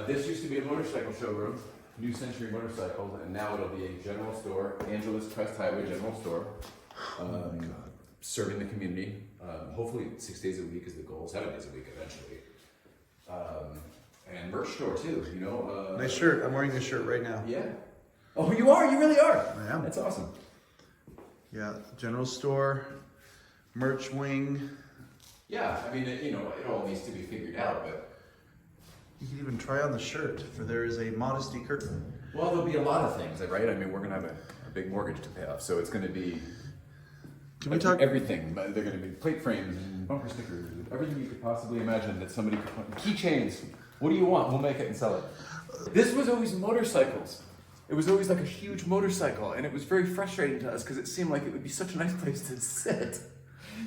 This used to be a motorcycle showroom, New Century Motorcycles, and now it'll be a general store, Angeles Crest Highway General Store, serving the community. Hopefully 6 days a week is the goal, 7 days a week eventually. And merch store too, you know. Nice shirt. I'm wearing this shirt right now. Yeah. Oh, you are? You really are? I am. That's awesome. Yeah, general store, merch wing. Yeah, I mean, it all needs to be figured out, but... You can even try on the shirt, for there is a modesty curtain. Well, there'll be a lot of things, right? I mean, we're going to have a big mortgage to pay off, so it's going to be... Can we talk... Everything. They're going to be plate frames and bumper stickers, and everything you could possibly imagine that somebody could put... Keychains. What do you want? We'll make it and sell it. This was always motorcycles. It was always like a huge motorcycle, and it was very frustrating to us because it seemed like it would be such a nice place to sit.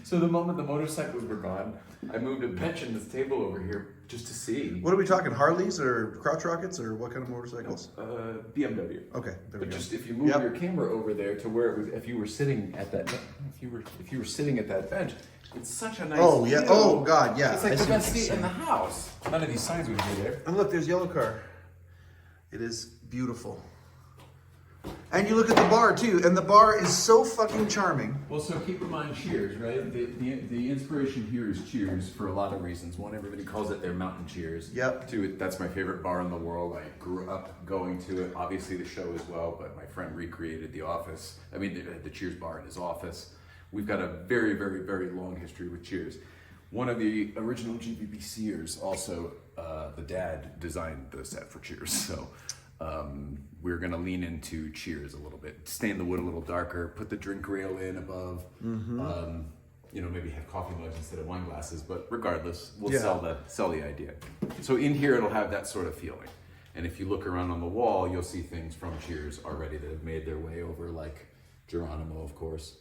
So the moment the motorcycles were gone, I moved a bench and this table over here just to see. What are we talking, Harleys or crotch rockets or what kind of motorcycles? BMW. Okay, there we go. But just if you move your camera over there to where it was, if you were sitting at that, if you were sitting at that bench, it's such a nice. Oh yeah. view. Oh God, yeah. It's like the best seat in the house. None of these signs would be there. And look, there's yellow car. It is beautiful. And you look at the bar too, and the bar is so fucking charming. Well, so keep in mind Cheers, right? The inspiration here is Cheers for a lot of reasons. One, everybody calls it their mountain Cheers. Yep. Two, that's my favorite bar in the world. I grew up going to it. Obviously the show as well, but my friend recreated the office. I mean, the Cheers bar in his office. We've got a very, very, very long history with Cheers. One of the original GBBCers also, the dad designed the set for Cheers. So we're gonna lean into Cheers a little bit, stain the wood a little darker, put the drink rail in above, maybe have coffee mugs instead of wine glasses, but regardless, we'll sell the idea. So in here, it'll have that sort of feeling. And if you look around on the wall, you'll see things from Cheers already that have made their way over, like Geronimo, of course,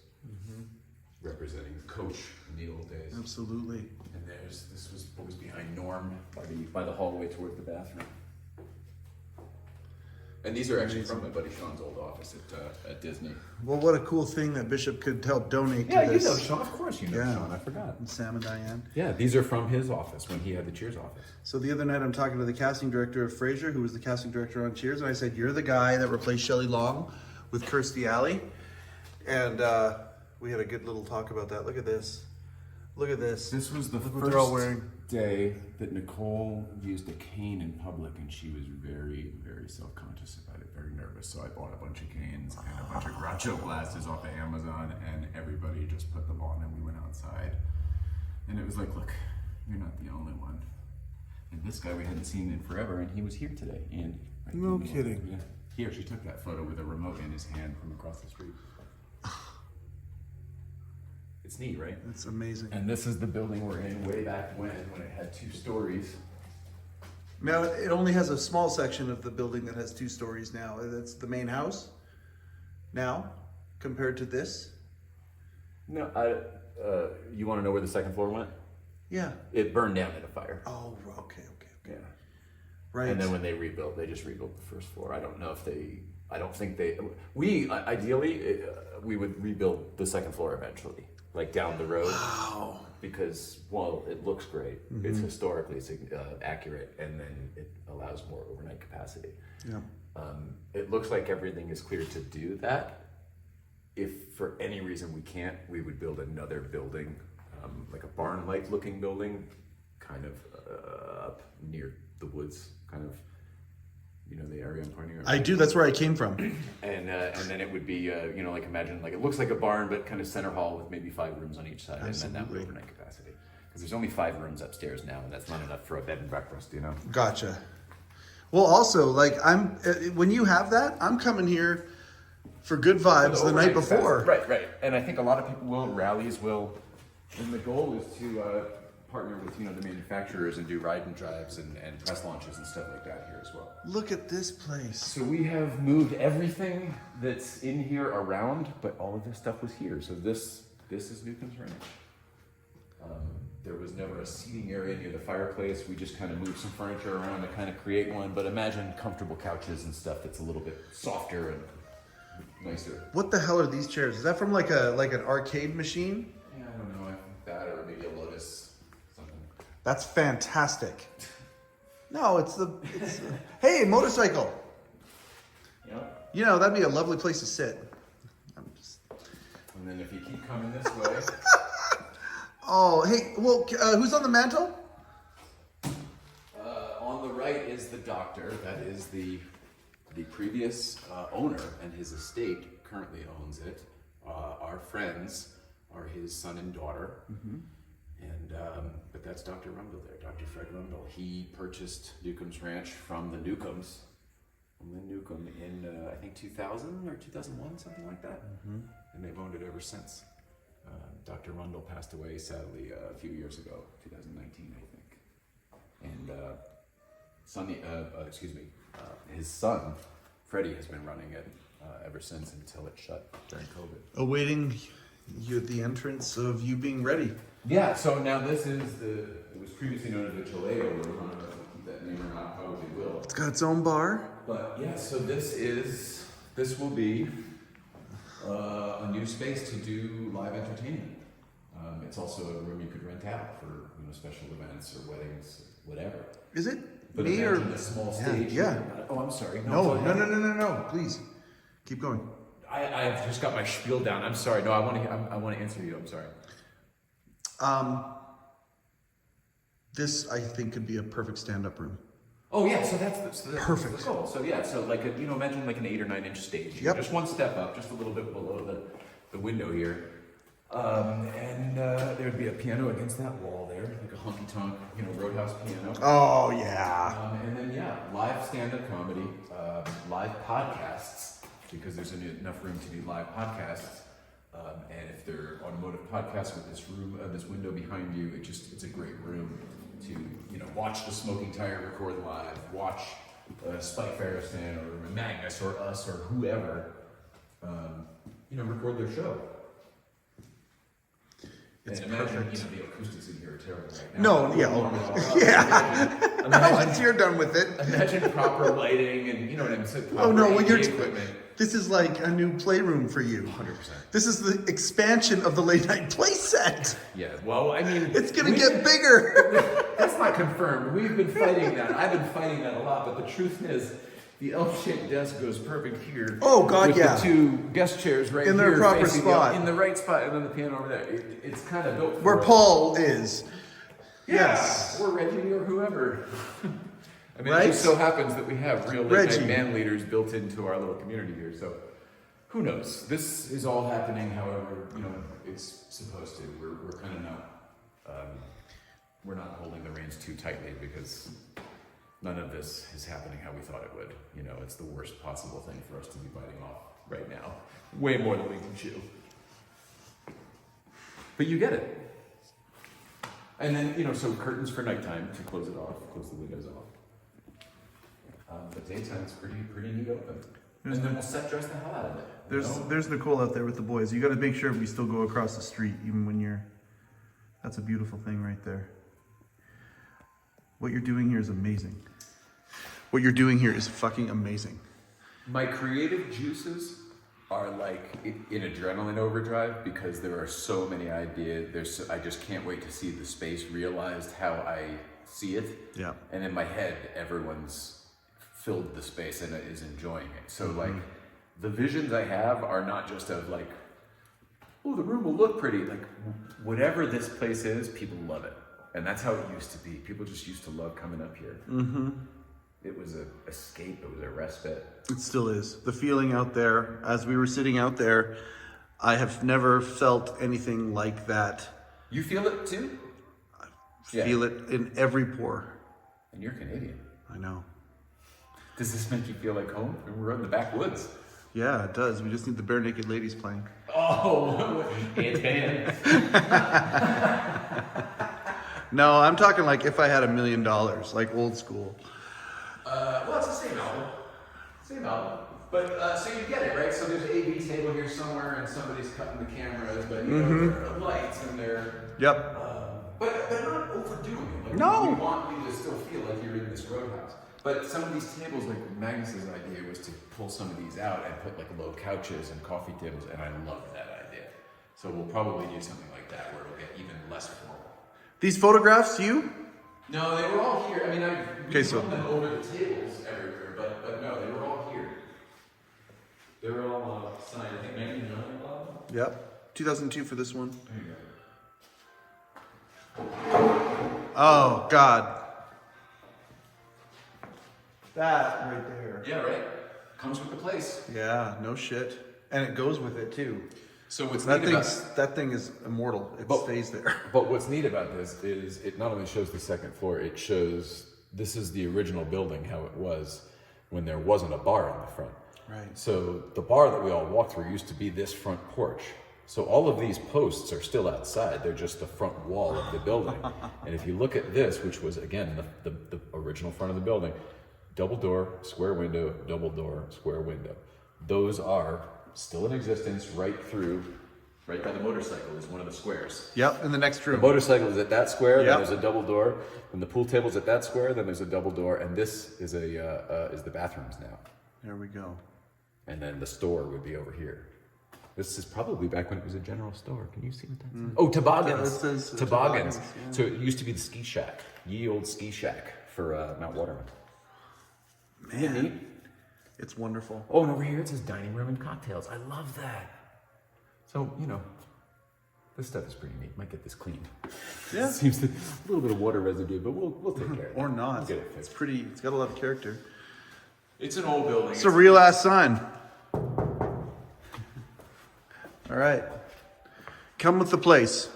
representing Coach in the old days. Absolutely. And this was what was behind Norm by the hallway toward the bathroom. And these are actually from my buddy Sean's old office at Disney. Well, what a cool thing that Bishop could help donate to this. Yeah, you know Sean. Of course you know Sean. I forgot. And Sam and Diane. Yeah, these are from his office when he had the Cheers office. So the other night I'm talking to the casting director of Frasier, who was the casting director on Cheers, and I said, you're the guy that replaced Shelley Long with Kirstie Alley. And we had a good little talk about that. Look at this. Look at this. This was the they're all wearing. Day that Nicole used a cane in public, and she was very, very self-conscious about it, very nervous. So I bought a bunch of canes and a bunch of Groucho glasses off of Amazon, and everybody just put them on, and we went outside. And it was like, look, You're not the only one. And this guy we hadn't seen in forever, and he was here today. And No kidding. Yeah. He actually took that photo with a remote in his hand from across the street. It's neat, right? That's amazing. And this is the building we're in way back when it had 2 stories. Now, it only has a small section of the building that has 2 stories now. That's the main house now, compared to this. No, you want to know where the second floor went? Yeah. It burned down in a fire. Oh, okay. Yeah. Right. And then when they rebuilt, they just rebuilt the first floor. I don't know if I don't think we ideally, we would rebuild the second floor eventually, like down the road. Wow. Because, well, it looks great. Mm-hmm. It's historically accurate, and then it allows more overnight capacity. Yeah. It looks like everything is clear to do that. If for any reason we can't, we would build another building, like a barn-like looking building, kind of up near the woods, kind of, you know, the area I'm pointing at. I do. That's where I came from. And then it would be, you know, like imagine, like it looks like a barn, but kind of center hall with maybe 5 rooms on each side. Absolutely. And then that would overnight capacity. Because there's only 5 rooms upstairs now, and that's not enough for a bed and breakfast, you know? Gotcha. Well, also, like, when you have that, I'm coming here for good vibes the night before. Right. And I think a lot of people will, rallies will, and the goal is to partner with, you know, the manufacturers and do ride and drives and press launches and stuff like that here as well. Look at this place. So we have moved everything that's in here around, but all of this stuff was here. So this is Newcom's Ranch. There was never a seating area near the fireplace. We just kind of moved some furniture around to kind of create one, but imagine comfortable couches and stuff that's a little bit softer and nicer. What the hell are these chairs? Is that from like an arcade machine? Yeah, I don't know. I think that or maybe a Lotus something. That's fantastic. No, it's hey, motorcycle. Yep. You know, that'd be a lovely place to sit. And then if you keep coming this way. Oh, hey, well, who's on the mantle? On the right is the doctor. That is the previous owner, and his estate currently owns it. Our friends are his son and daughter. Mm-hmm. And but that's Dr. Rundle there, Dr. Fred Rundle. He purchased Newcom's Ranch from the Newcoms, in I think 2000 or 2001, something like that. Mm-hmm. And they've owned it ever since. Dr. Rundle passed away sadly a few years ago, 2019, I think. And his son, Freddie, has been running it ever since until it shut during COVID. Awaiting you at the entrance of you being ready. Yeah, so now this is it was previously known as the Chileo Room. I don't know if we'll keep that name or not, probably will. It's got its own bar. But yeah, so this will be a new space to do live entertainment. It's also a room you could rent out for special events or weddings, whatever. Is it? But me or a small stage. Yeah. Oh, I'm sorry. No. Please, keep going. I've just got my spiel down. I'm sorry. No, I want to answer you. I'm sorry. This I think could be a perfect stand-up room. Oh yeah, so that's perfect. The goal. So yeah, so like imagine like an 8 or 9 inch stage. Yep. Just one step up, just a little bit below the window here. And there'd be a piano against that wall there, like a honky-tonk, Roadhouse piano. Oh, yeah. And then, live stand-up comedy, live podcasts, because there's enough room to do live podcasts. And if they're automotive podcasts with this room, this window behind you, it's a great room to, watch the Smoking Tire record live, watch Spike Ferriston or Magnus or us or whoever, record their show. It's and imagine, perfect. The acoustics in here are terrible right now. No, yeah. Imagine you're done with it. Imagine proper lighting and, what I'm saying, Oh, no, when you're equipment. This is like a new playroom for you. 100%. This is the expansion of the late night play set. Yeah, well, I mean... It's going to get bigger. That's not confirmed. We've been fighting that. I've been fighting that a lot, but the truth is, the L-shaped desk goes perfect here. Oh, God, with yeah. the 2 guest chairs right in here. their proper facing spot. In the right spot, and then the piano over there. It's kind of built for Where Paul is. Yeah, Yes. or Reggie or whoever. I mean, Right? It just so happens that we have real late Reggie. night band leaders built into our little community here. So, who knows? This is all happening however, it's supposed to. We're kind of not we're not holding the reins too tightly because none of this is happening how we thought it would. You know, it's the worst possible thing for us to be biting off right now. Way more than we can chew. But you get it. And then, you know, so curtains for nighttime to close it off, close the windows off. But daytime it's pretty neat open. And then we'll set dress the hell out of it. There's Nicole out there with the boys. You got to make sure we still go across the street even when you're. That's a beautiful thing right there. What you're doing here is amazing. What you're doing here is fucking amazing. My creative juices are like in adrenaline overdrive because there are so many ideas. I just can't wait to see the space realized how I see it. Yeah. And in my head, everyone's filled the space and is enjoying it. So like the visions I have are not just of like, oh, the room will look pretty. Like whatever this place is, people love it. And that's how it used to be. People just used to love coming up here. Mm-hmm. It was an escape. It was a respite. It still is. The feeling out there, as we were sitting out there, I have never felt anything like that. You feel it too? I feel it in every pore. And you're Canadian. I know. Does this make you feel like home? We're in the backwoods. Yeah, it does. We just need the Bare Naked Ladies playing. Oh, it's band. No, I'm talking like if I had $1 million, like old school. Well, it's the same album. Same album. But, so you get it, right? So there's an A-B table here somewhere and somebody's cutting the cameras, but you know, there are lights and they're... Yep. But not overdoing it. Like, no! We want you to still feel like you're in this roadhouse. But some of these tables, like Magnus's idea was to pull some of these out and put like low couches and coffee tables, and I love that idea. So we'll probably do something like that where it'll get even less formal. These photographs, you? No, they were all here. I mean, okay, so them over the tables everywhere, but no, they were all here. They were all signed. I think 1999. Yep. 2002 for this one. There you go. Oh God. That right there. Yeah, right. Comes with the place. Yeah, no shit. And it goes with it too. So what's that neat that thing is immortal. It stays there. But what's neat about this is it not only shows the second floor, it shows this is the original building, how it was when there wasn't a bar in the front. Right. So the bar that we all walked through used to be this front porch. So all of these posts are still outside. They're just the front wall of the building. And if you look at this, which was again the original front of the building, double door, square window, double door, square window. Those are still in existence right by the motorcycle is one of the squares. Yep, in the next room. The motorcycle is at that square, then there's a double door. When the pool table's at that square, then there's a double door, and this is is the bathrooms now. There we go. And then the store would be over here. This is probably back when it was a general store. Can you see what that says? Oh, toboggans. Yeah, it says, toboggans. Yeah. So it used to be the ski shack, ye old ski shack for Mount Waterman. Man, neat. It's wonderful. Oh, and over here it says dining room and cocktails. I love that. So, you know, this stuff is pretty neat. Might get this cleaned. Yeah. It seems a little bit of water residue, but we'll take care of it. Or not. We'll get it fixed. It's pretty, it's got a lot of character. It's an old building. It's a real ass sign. All right. Come with the place.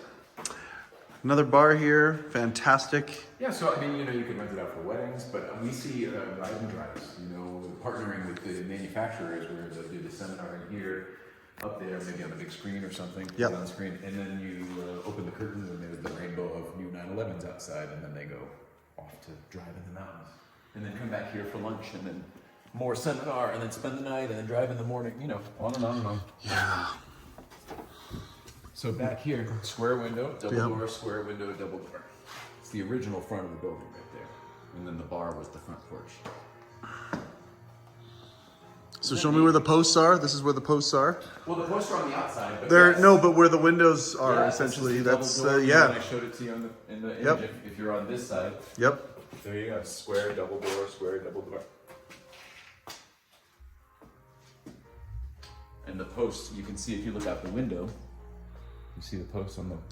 Another bar here. Fantastic. Yeah, so I mean, you know, you can rent it out for weddings, but we see ride and drives, you know, partnering with the manufacturers where they'll do the seminar in here, up there, maybe on the big screen or something, yep. On the screen, and then you open the curtains and there's the rainbow of new 911s outside, and then they go off to drive in the mountains, and then come back here for lunch, and then more seminar, and then spend the night, and then drive in the morning, you know, on and on and on. Yeah. So back here, square window, double door, square window, double door. It's the original front of the building right there. And then the bar was the front porch. So show me where the posts are. This is where the posts are. Well, the posts are on the outside. But there, no, but where the windows are essentially. That's yeah. I showed it to you in the image. Yep. If you're on this side. Yep. There you go. Square, double door, square, double door. And the posts, you can see if you look out the window. You see the posts on the wall.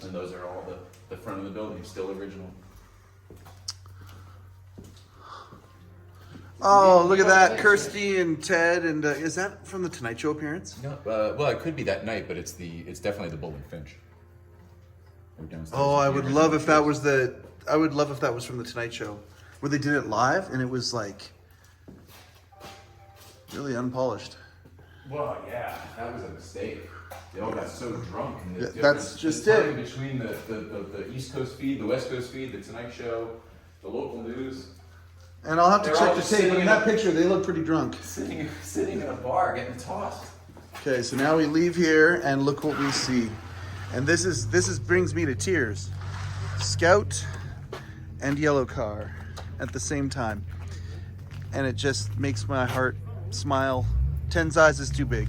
And those are all the front of the building, still original. Oh, look at that. Kirsty and Ted. And is that from the Tonight Show appearance? No. Well, it could be that night, but it's definitely the Bull and Finch. Or downstairs. Oh, I would love if that was from the Tonight Show, where they did it live and it was like really unpolished. Well, yeah, that was a mistake. They all got so drunk. And the That's just it. Between the East Coast feed, the West Coast feed, the Tonight Show, the local news. And I'll have to They're check all the just tape, but sitting in that picture, they look pretty drunk. Sitting in a bar getting tossed. Okay, so now we leave here and look what we see. And this brings me to tears. Scout and Yellow Car at the same time. And it just makes my heart smile 10 sizes too big.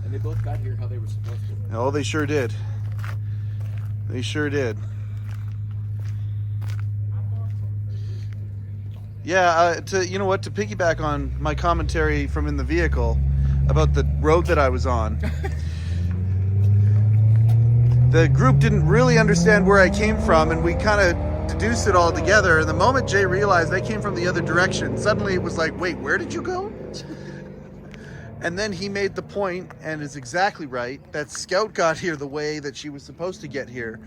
And they both got here how they were supposed to. Oh, they sure did. They sure did. Yeah, to piggyback on my commentary from in the vehicle about the road that I was on. The group didn't really understand where I came from, and we kind of deduced it all together. And the moment Jay realized I came from the other direction, suddenly it was like, wait, where did you go? And then he made the point, and is exactly right, that Scout got here the way that she was supposed to get here.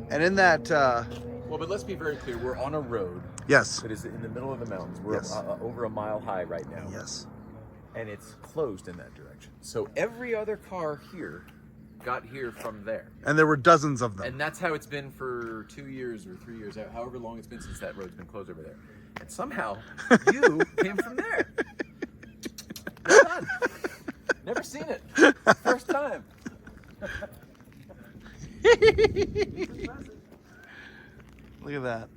And in that... Well, but let's be very clear. We're on a road yes. that is in the middle of the mountains. We're Yes. over a mile high right now. Yes. And it's closed in that direction. So every other car here got here from there. And there were dozens of them. And that's how it's been for 2 years or 3 years, however long it's been since that road's been closed over there. And somehow you came from there. Well done. Never seen it. First time. Look at that.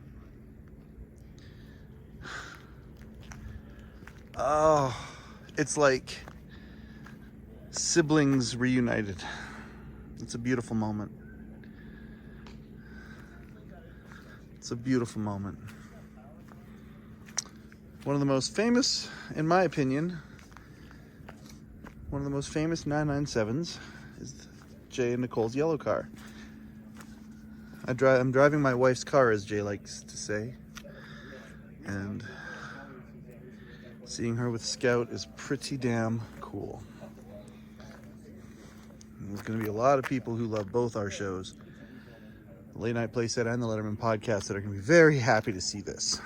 Oh, it's like siblings reunited. It's a beautiful moment. It's a beautiful moment. One of the most famous, in my opinion, one of the most famous 997s is Jay and Nicole's yellow car. I'm driving my wife's car, as Jay likes to say, and seeing her with Scout is pretty damn cool. And there's going to be a lot of people who love both our shows, the Late Night Playset and the Letterman Podcast, that are going to be very happy to see this.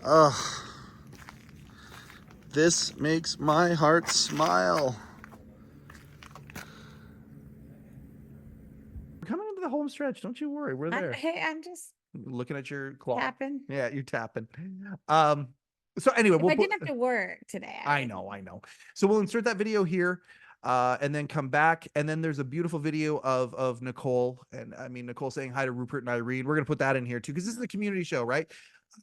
Ugh. This makes my heart smile. We're coming into the home stretch. Don't you worry. We're there. Hey, I'm just Looking at your clock. tapping. Yeah, you're tapping. So anyway, If I didn't have to work today. I know. So we'll insert that video here, and then come back. And then there's a beautiful video of Nicole. And I mean, Nicole saying hi to Rupert and Irene. We're going to put that in here too, because this is a community show, right?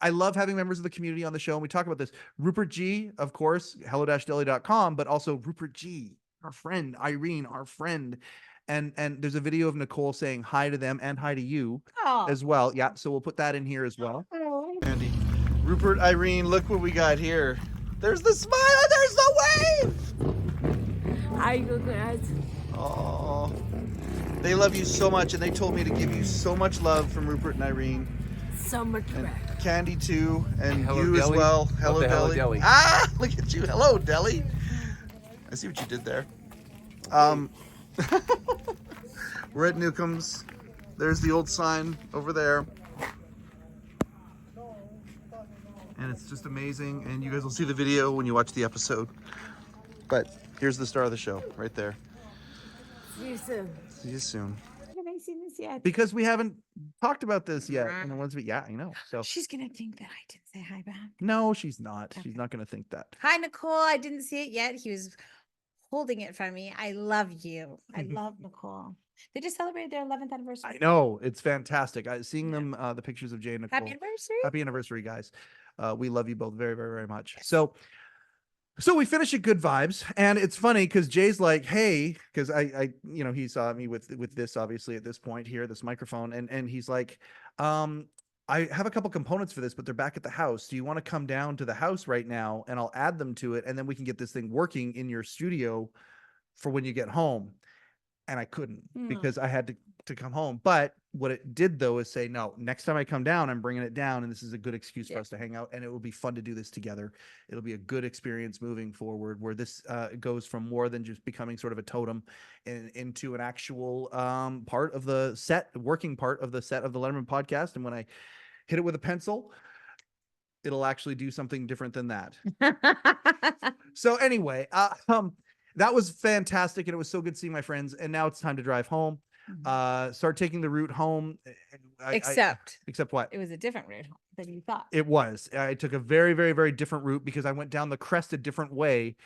I love having members of the community on the show. And we talk about this. Rupert G, of course, hello-deli.com, but also Rupert G, our friend, Irene, our friend. And there's a video of Nicole saying hi to them and hi to you as well. Yeah. So we'll put that in here as well. Andy. Rupert, Irene, look what we got here. There's the smile and there's the wave. Hi, you guys. Oh, they love you so much, and they told me to give you so much love from Rupert and Irene. So much And better. Candy too, and Hello, you as Deli. well. Love Hello, the Hello Deli. Deli. Ah, look at you. Hello, Deli. I see what you did there. We're at Newcom's. There's the old sign over there. And it's just amazing. And you guys will see the video when you watch the episode. But here's the star of the show right there. See you soon. See you soon. Haven't I seen this yet? Because we haven't talked about this yet. And once we, yeah, I know. So She's gonna think that I didn't say hi back. no, she's not. She's Okay. not going to think that. Hi, Nicole. I didn't see it yet. He was holding it from me. I love you. I love Nicole. They just celebrated their 11th anniversary. I know, it's fantastic. Seeing them, the pictures of Jay and Nicole. Happy anniversary. Happy anniversary, guys. We love you both very, very, very much. So we finish at good vibes, and it's funny because Jay's like, "Hey," because I, he saw me with this obviously at this point here, this microphone, and he's like, "I have a couple components for this, but they're back at the house. Do you want to come down to the house right now, and I'll add them to it, and then we can get this thing working in your studio for when you get home." and I couldn't Hmm. because I had to come home. But what it did though is say, no, next time I come down, I'm bringing it down, and this is a good excuse for Yeah. us to hang out, and it will be fun to do this together. It'll be a good experience moving forward, where this goes from more than just becoming sort of a totem into an actual part of the set, working part of the set of the Letterman podcast. And when I hit it with a pencil, it'll actually do something different than that. So anyway, that was fantastic, and it was so good seeing my friends. And now it's time to drive home. Start taking the route home. Except Except what? it was a different route than you thought. It was. I took a very, very, very different route because I went down the crest a different way.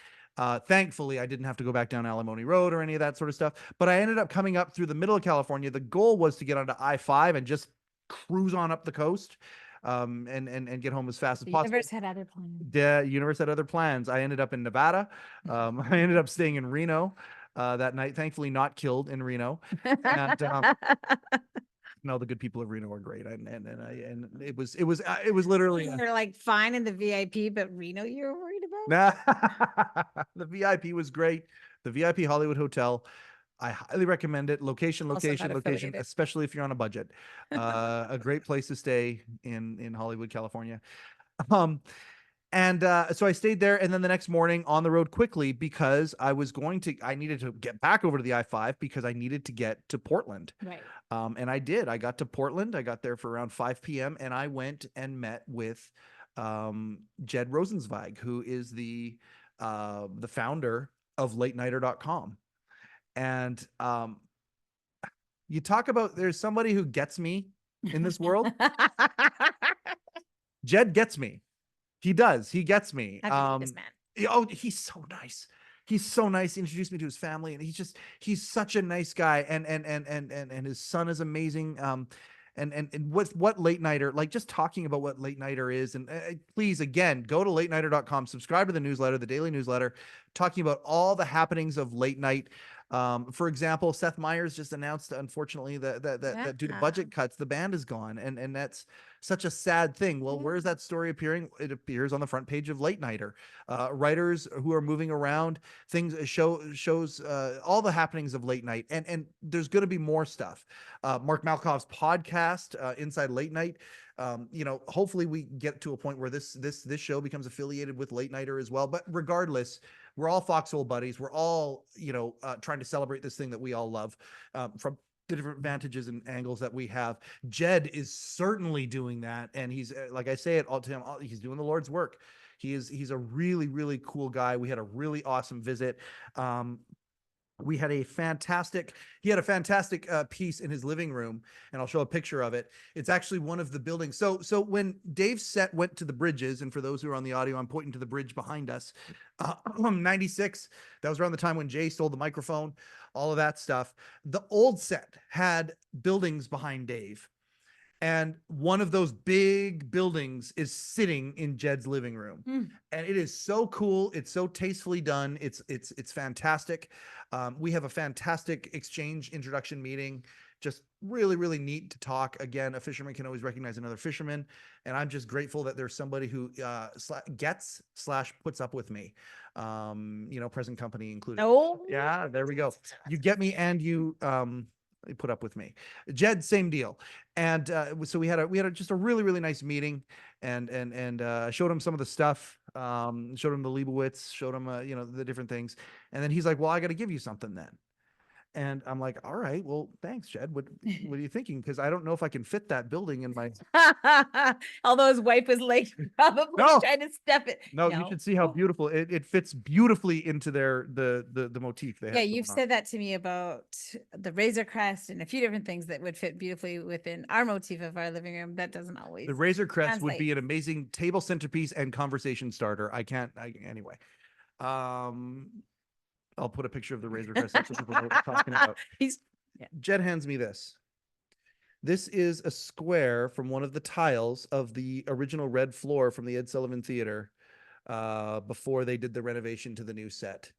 Thankfully, I didn't have to go back down Alimony Road or any of that sort of stuff. But I ended up coming up through the middle of California. The goal was to get onto I-5 and just cruise on up the coast, and get home as fast as The possible. universe had other plans. The universe had other plans. I ended up in Nevada. I ended up staying in Reno that night. Thankfully, not killed in Reno. And no, the good people of Reno are great. And it was literally They're like fine in the VIP, but Reno you're worried about? nah, the VIP was great. The VIP Hollywood Hotel. I highly recommend it. Location, Also not location, affiliated. especially if you're on a budget. A great place to stay in Hollywood, California. So I stayed there, and then the next morning on the road quickly because I needed to get back over to the I-5 because I needed to get to Portland. Right. And I did. I got to Portland. I got there for around 5 p.m. and I went and met with Jed Rosenzweig, who is the founder of LateNighter.com. And you talk about there's somebody who gets me in this world. Jed gets me. He does. He gets me. How do you this man? Oh, he's so nice. He's so nice. He introduced me to his family, and he's such a nice guy. And his son is amazing. And what Late Nighter, like just talking about what Late Nighter is. And please, again, go to latenighter.com, subscribe to the newsletter, the daily newsletter, talking about all the happenings of late night. For example, Seth Meyers just announced, unfortunately, that due to budget cuts, the band is gone. And that's such a sad thing. Well, where is that story appearing? It appears on the front page of Late Nighter. Writers who are moving around, things shows all the happenings of late night. And there's going to be more stuff. Mark Malkoff's podcast, Inside Late Night. Hopefully we get to a point where this show becomes affiliated with Late Nighter as well. But regardless, we're all Foxhole buddies. We're all, trying to celebrate this thing that we all love, from the different vantages and angles that we have. Jed is certainly doing that. And he's, like I say it all to him, he's doing the Lord's work. He's a really, really cool guy. We had a really awesome visit. He had a fantastic piece in his living room, and I'll show a picture of it. It's actually one of the buildings. So when Dave's set went to the bridges, and for those who are on the audio, I'm pointing to the bridge behind us. 96, that was around the time when Jay stole the microphone, all of that stuff. The old set had buildings behind Dave. And one of those big buildings is sitting in Jed's living room. And it is so cool. It's so tastefully done. It's fantastic. We have a fantastic exchange introduction meeting. Just really, really neat to talk. Again, a fisherman can always recognize another fisherman. And I'm just grateful that there's somebody who puts up with me. Present company included. Oh, Yeah, there we go. You get me and you put up with me. Jed, same deal. And so we had just a really, really nice meeting, and showed him some of the stuff, showed him the Leibowitz, showed him the different things. And then he's like, well, I got to give you something then. And I'm like, all right, well, thanks, Jed. What are you thinking? Because I don't know if I can fit that building in my. although his wife was like probably No. trying to step it. No, you should see how beautiful it fits beautifully into the motif. They have Yeah, you've going on. said that to me about the Razor Crest and a few different things that would fit beautifully within our motif of our living room. That doesn't always. The Razor Crest would translate. be an amazing table centerpiece and conversation starter. Anyway. I'll put a picture of the Razor Crest up so people know what we're talking about. Jed hands me this. This is a square from one of the tiles of the original red floor from the Ed Sullivan Theater, before they did the renovation to the new set.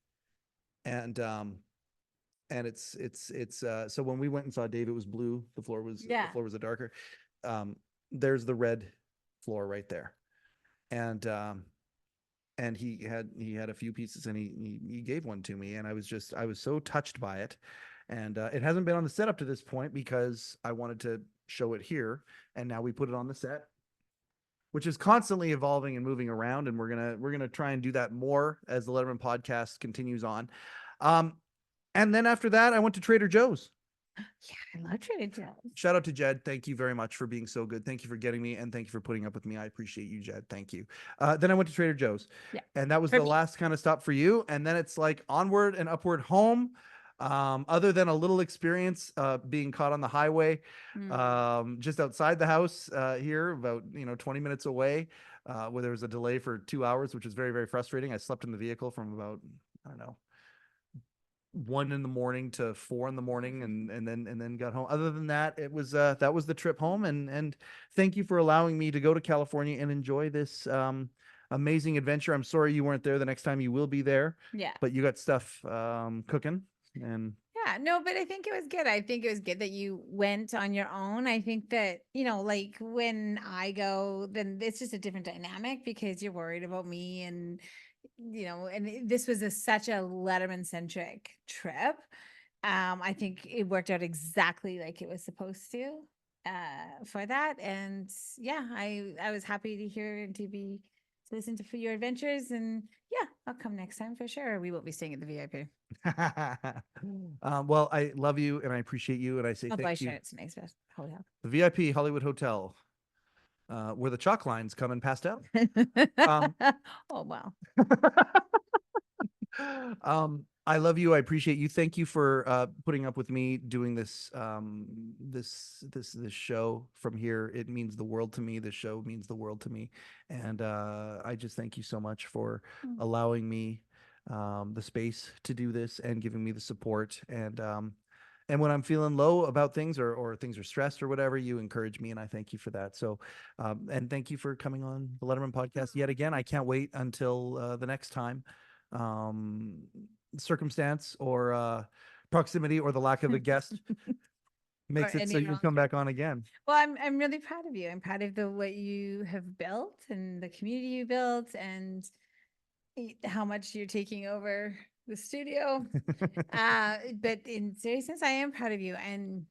And it's so when we went and saw Dave, it was blue. The floor was a darker. There's the red floor right there. And he had a few pieces, and he gave one to me, and I was so touched by it. And it hasn't been on the set up to this point because I wanted to show it here, and now we put it on the set, which is constantly evolving and moving around, and we're gonna try and do that more as the Letterman podcast continues on. And then after that, I went to Trader Joe's. Yeah, I love Trader Joe's. Shout out to Jed. Thank you very much for being so good. Thank you for getting me, and thank you for putting up with me. I appreciate you, Jed. Thank you. Then I went to Trader Joe's. Yeah. And that was For the me. last kind of stop for you. And then it's like onward and upward home. Other than a little experience being caught on the highway just outside the house here, about 20 minutes away, where there was a delay for 2 hours, which was very, very frustrating. I slept in the vehicle from about, I don't know, 1 a.m. to 4 a.m, and then got home. Other than that, it was that was the trip home. And thank you for allowing me to go to California and enjoy this amazing adventure. I'm sorry you weren't there the next time. You will be there, Yeah. but you got stuff cooking. And Yeah, no, but I think it was good. I think it was good that you went on your own. I think that, like when I go, then it's just a different dynamic because you're worried about me and, and this was such a Letterman centric trip. I think it worked out exactly like it was supposed to for that. And yeah, I was happy to hear and to listen to your adventures. And yeah, I'll come next time for sure. We won't be staying at the VIP. well, I love you and I appreciate you, and I say I'll buy thank you. shirts. Nice hotel. The VIP Hollywood Hotel, where the chalk lines come and passed out. Oh wow. I love you. I appreciate you. Thank you for putting up with me doing this this show from here. It means the world to me. This show means the world to me, and I just thank you so much for allowing me the space to do this and giving me the support. And when I'm feeling low about things or things are stressed or whatever, you encourage me, and I thank you for that. So, and thank you for coming on the Letterman podcast yet again. I can't wait until the next time. Circumstance or proximity or the lack of a guest makes Or it so any you can come back on again. Well, I'm really proud of you. I'm proud of what you have built and the community you built and how much you're taking over the studio. But in seriousness, I am proud of you. And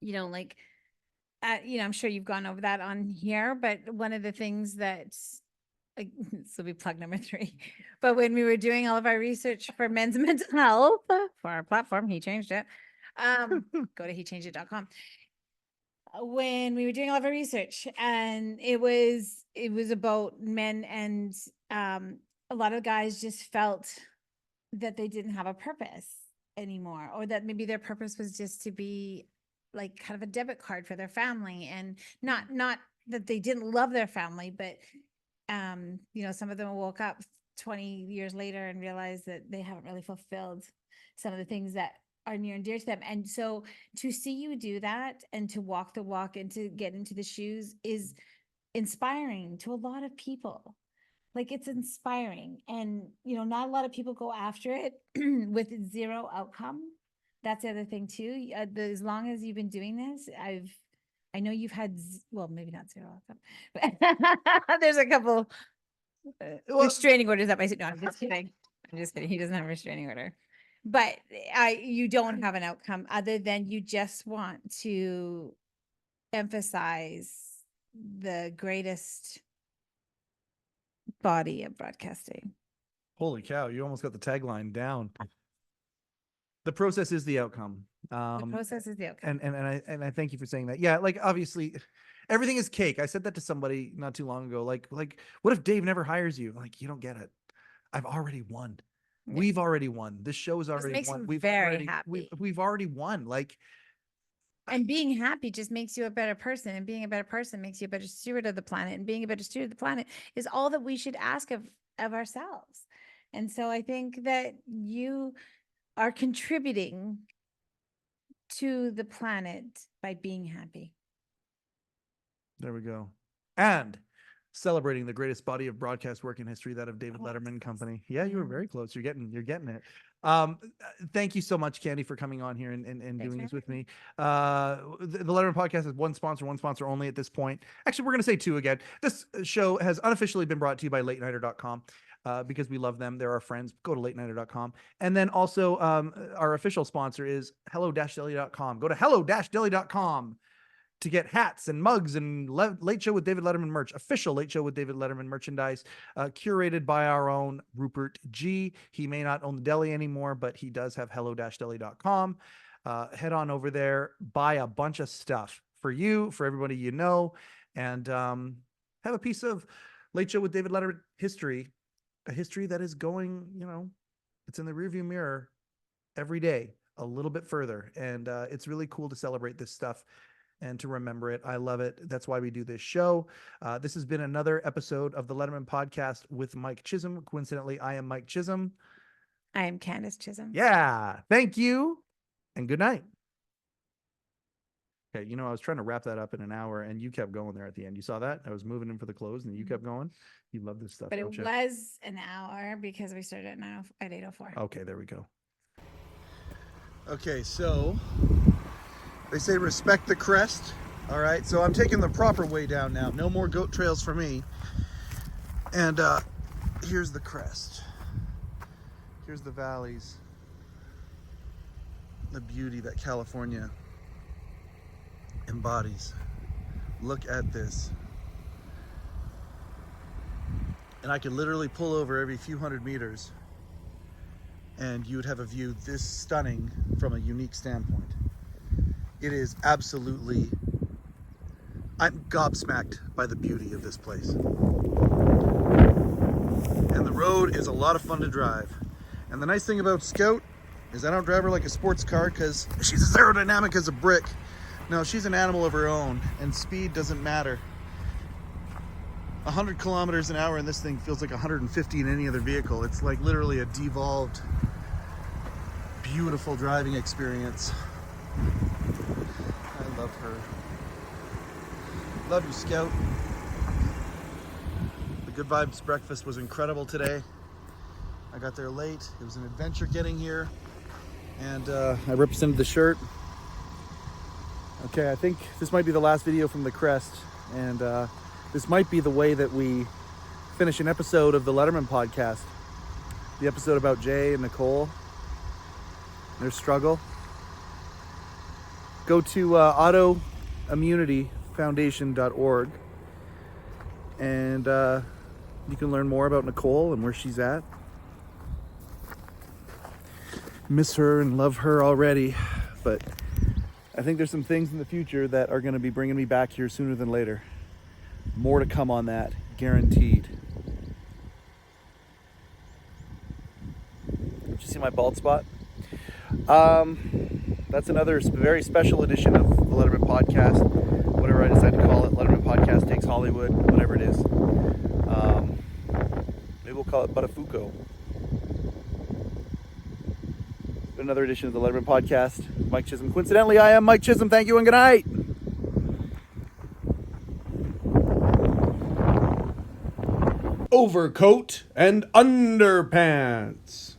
I'm sure you've gone over that on here, but one of the things that this will be plug number 3. But when we were doing all of our research for men's mental health for our platform, he changed it. Go to hechangedit.com. When we were doing all of our research, and it was about men, and a lot of guys just felt that they didn't have a purpose anymore, or that maybe their purpose was just to be like kind of a debit card for their family, and not that they didn't love their family, but some of them woke up 20 years later and realized that they haven't really fulfilled some of the things that are near and dear to them. And so to see you do that and to walk the walk and to get into the shoes is inspiring to a lot of people. Like, it's inspiring. And, not a lot of people go after it with zero outcome. That's the other thing too. As long as you've been doing this, I know you've had, well, maybe not zero outcome, but there's a couple restraining orders up my suit. No, I'm just kidding. He doesn't have a restraining order, but you don't have an outcome other than you just want to emphasize the greatest body of broadcasting. Holy cow. You almost got the tagline down. The process is the outcome. The process is the outcome. And I thank you for saying that. Yeah, like obviously everything is cake. I said that to somebody not too long ago. Like what if Dave never hires you? Like, you don't get it. I've already won. Yeah. We've already won. This show's already won. We've already won. Like, and being happy just makes you a better person, and being a better person makes you a better steward of the planet, and being a better steward of the planet is all that we should ask of ourselves. And so I think that you are contributing to the planet by being happy. There we go. And celebrating the greatest body of broadcast work in history, that of David Letterman Company. Yeah, you were very close. You're getting it. Thank you so much, Candy, for coming on here and doing this with me. The Letterman Podcast has one sponsor only at this point. Actually, we're going to say 2 again. This show has unofficially been brought to you by LateNighter.com. because we love them. They're our friends. Go to latenighter.com. And then also our official sponsor is hello-deli.com. Go to hello-deli.com to get hats and mugs and Late Show with David Letterman merch, official Late Show with David Letterman merchandise, curated by our own Rupert G. He may not own the deli anymore, but he does have hello-deli.com. Head on over there, buy a bunch of stuff for you, for everybody you know, and have a piece of Late Show with David Letterman history, a history that is going, it's in the rearview mirror every day, a little bit further. And it's really cool to celebrate this stuff and to remember it. I love it. That's why we do this show. This has been another episode of the Letterman Podcast with Mike Chisholm. Coincidentally, I am Mike Chisholm. I am Candace Chisholm. Yeah. Thank you and good night. Okay, I was trying to wrap that up in an hour, and you kept going there at the end. You saw that? I was moving in for the close, and you kept going. You love this stuff, But don't it you? was an hour because we started at 8:04. Okay, there we go. Okay, so they say respect the crest. All right, so I'm taking the proper way down now. No more goat trails for me. And here's the crest. Here's the valleys. The beauty that California embodies. Look at this. And I could literally pull over every few hundred meters and you would have a view this stunning from a unique standpoint. It is absolutely, I'm gobsmacked by the beauty of this place. And the road is a lot of fun to drive. And the nice thing about Scout is I don't drive her like a sports car because she's as aerodynamic as a brick. No, she's an animal of her own, and speed doesn't matter. 100 kilometers an hour in this thing feels like 150 in any other vehicle. It's like literally a devolved, beautiful driving experience. I love her. Love you, Scout. The Good Vibes breakfast was incredible today. I got there late. It was an adventure getting here. And I represented the shirt. Okay, I think this might be the last video from the crest, and this might be the way that we finish an episode of the Letterman Podcast. The episode about Jay and Nicole, their struggle. Go to autoimmunityfoundation.org, and you can learn more about Nicole and where she's at. Miss her and love her already, but I think there's some things in the future that are going to be bringing me back here sooner than later. More to come on that, guaranteed. Did you see my bald spot? That's another very special edition of the Letterman Podcast. Whatever I decide to call it, Letterman Podcast Takes Hollywood, whatever it is. Maybe we'll call it Buttafuoco. Another edition of the Letterman Podcast. Mike Chisholm. Coincidentally, I am Mike Chisholm. Thank you and good night. Overcoat and underpants.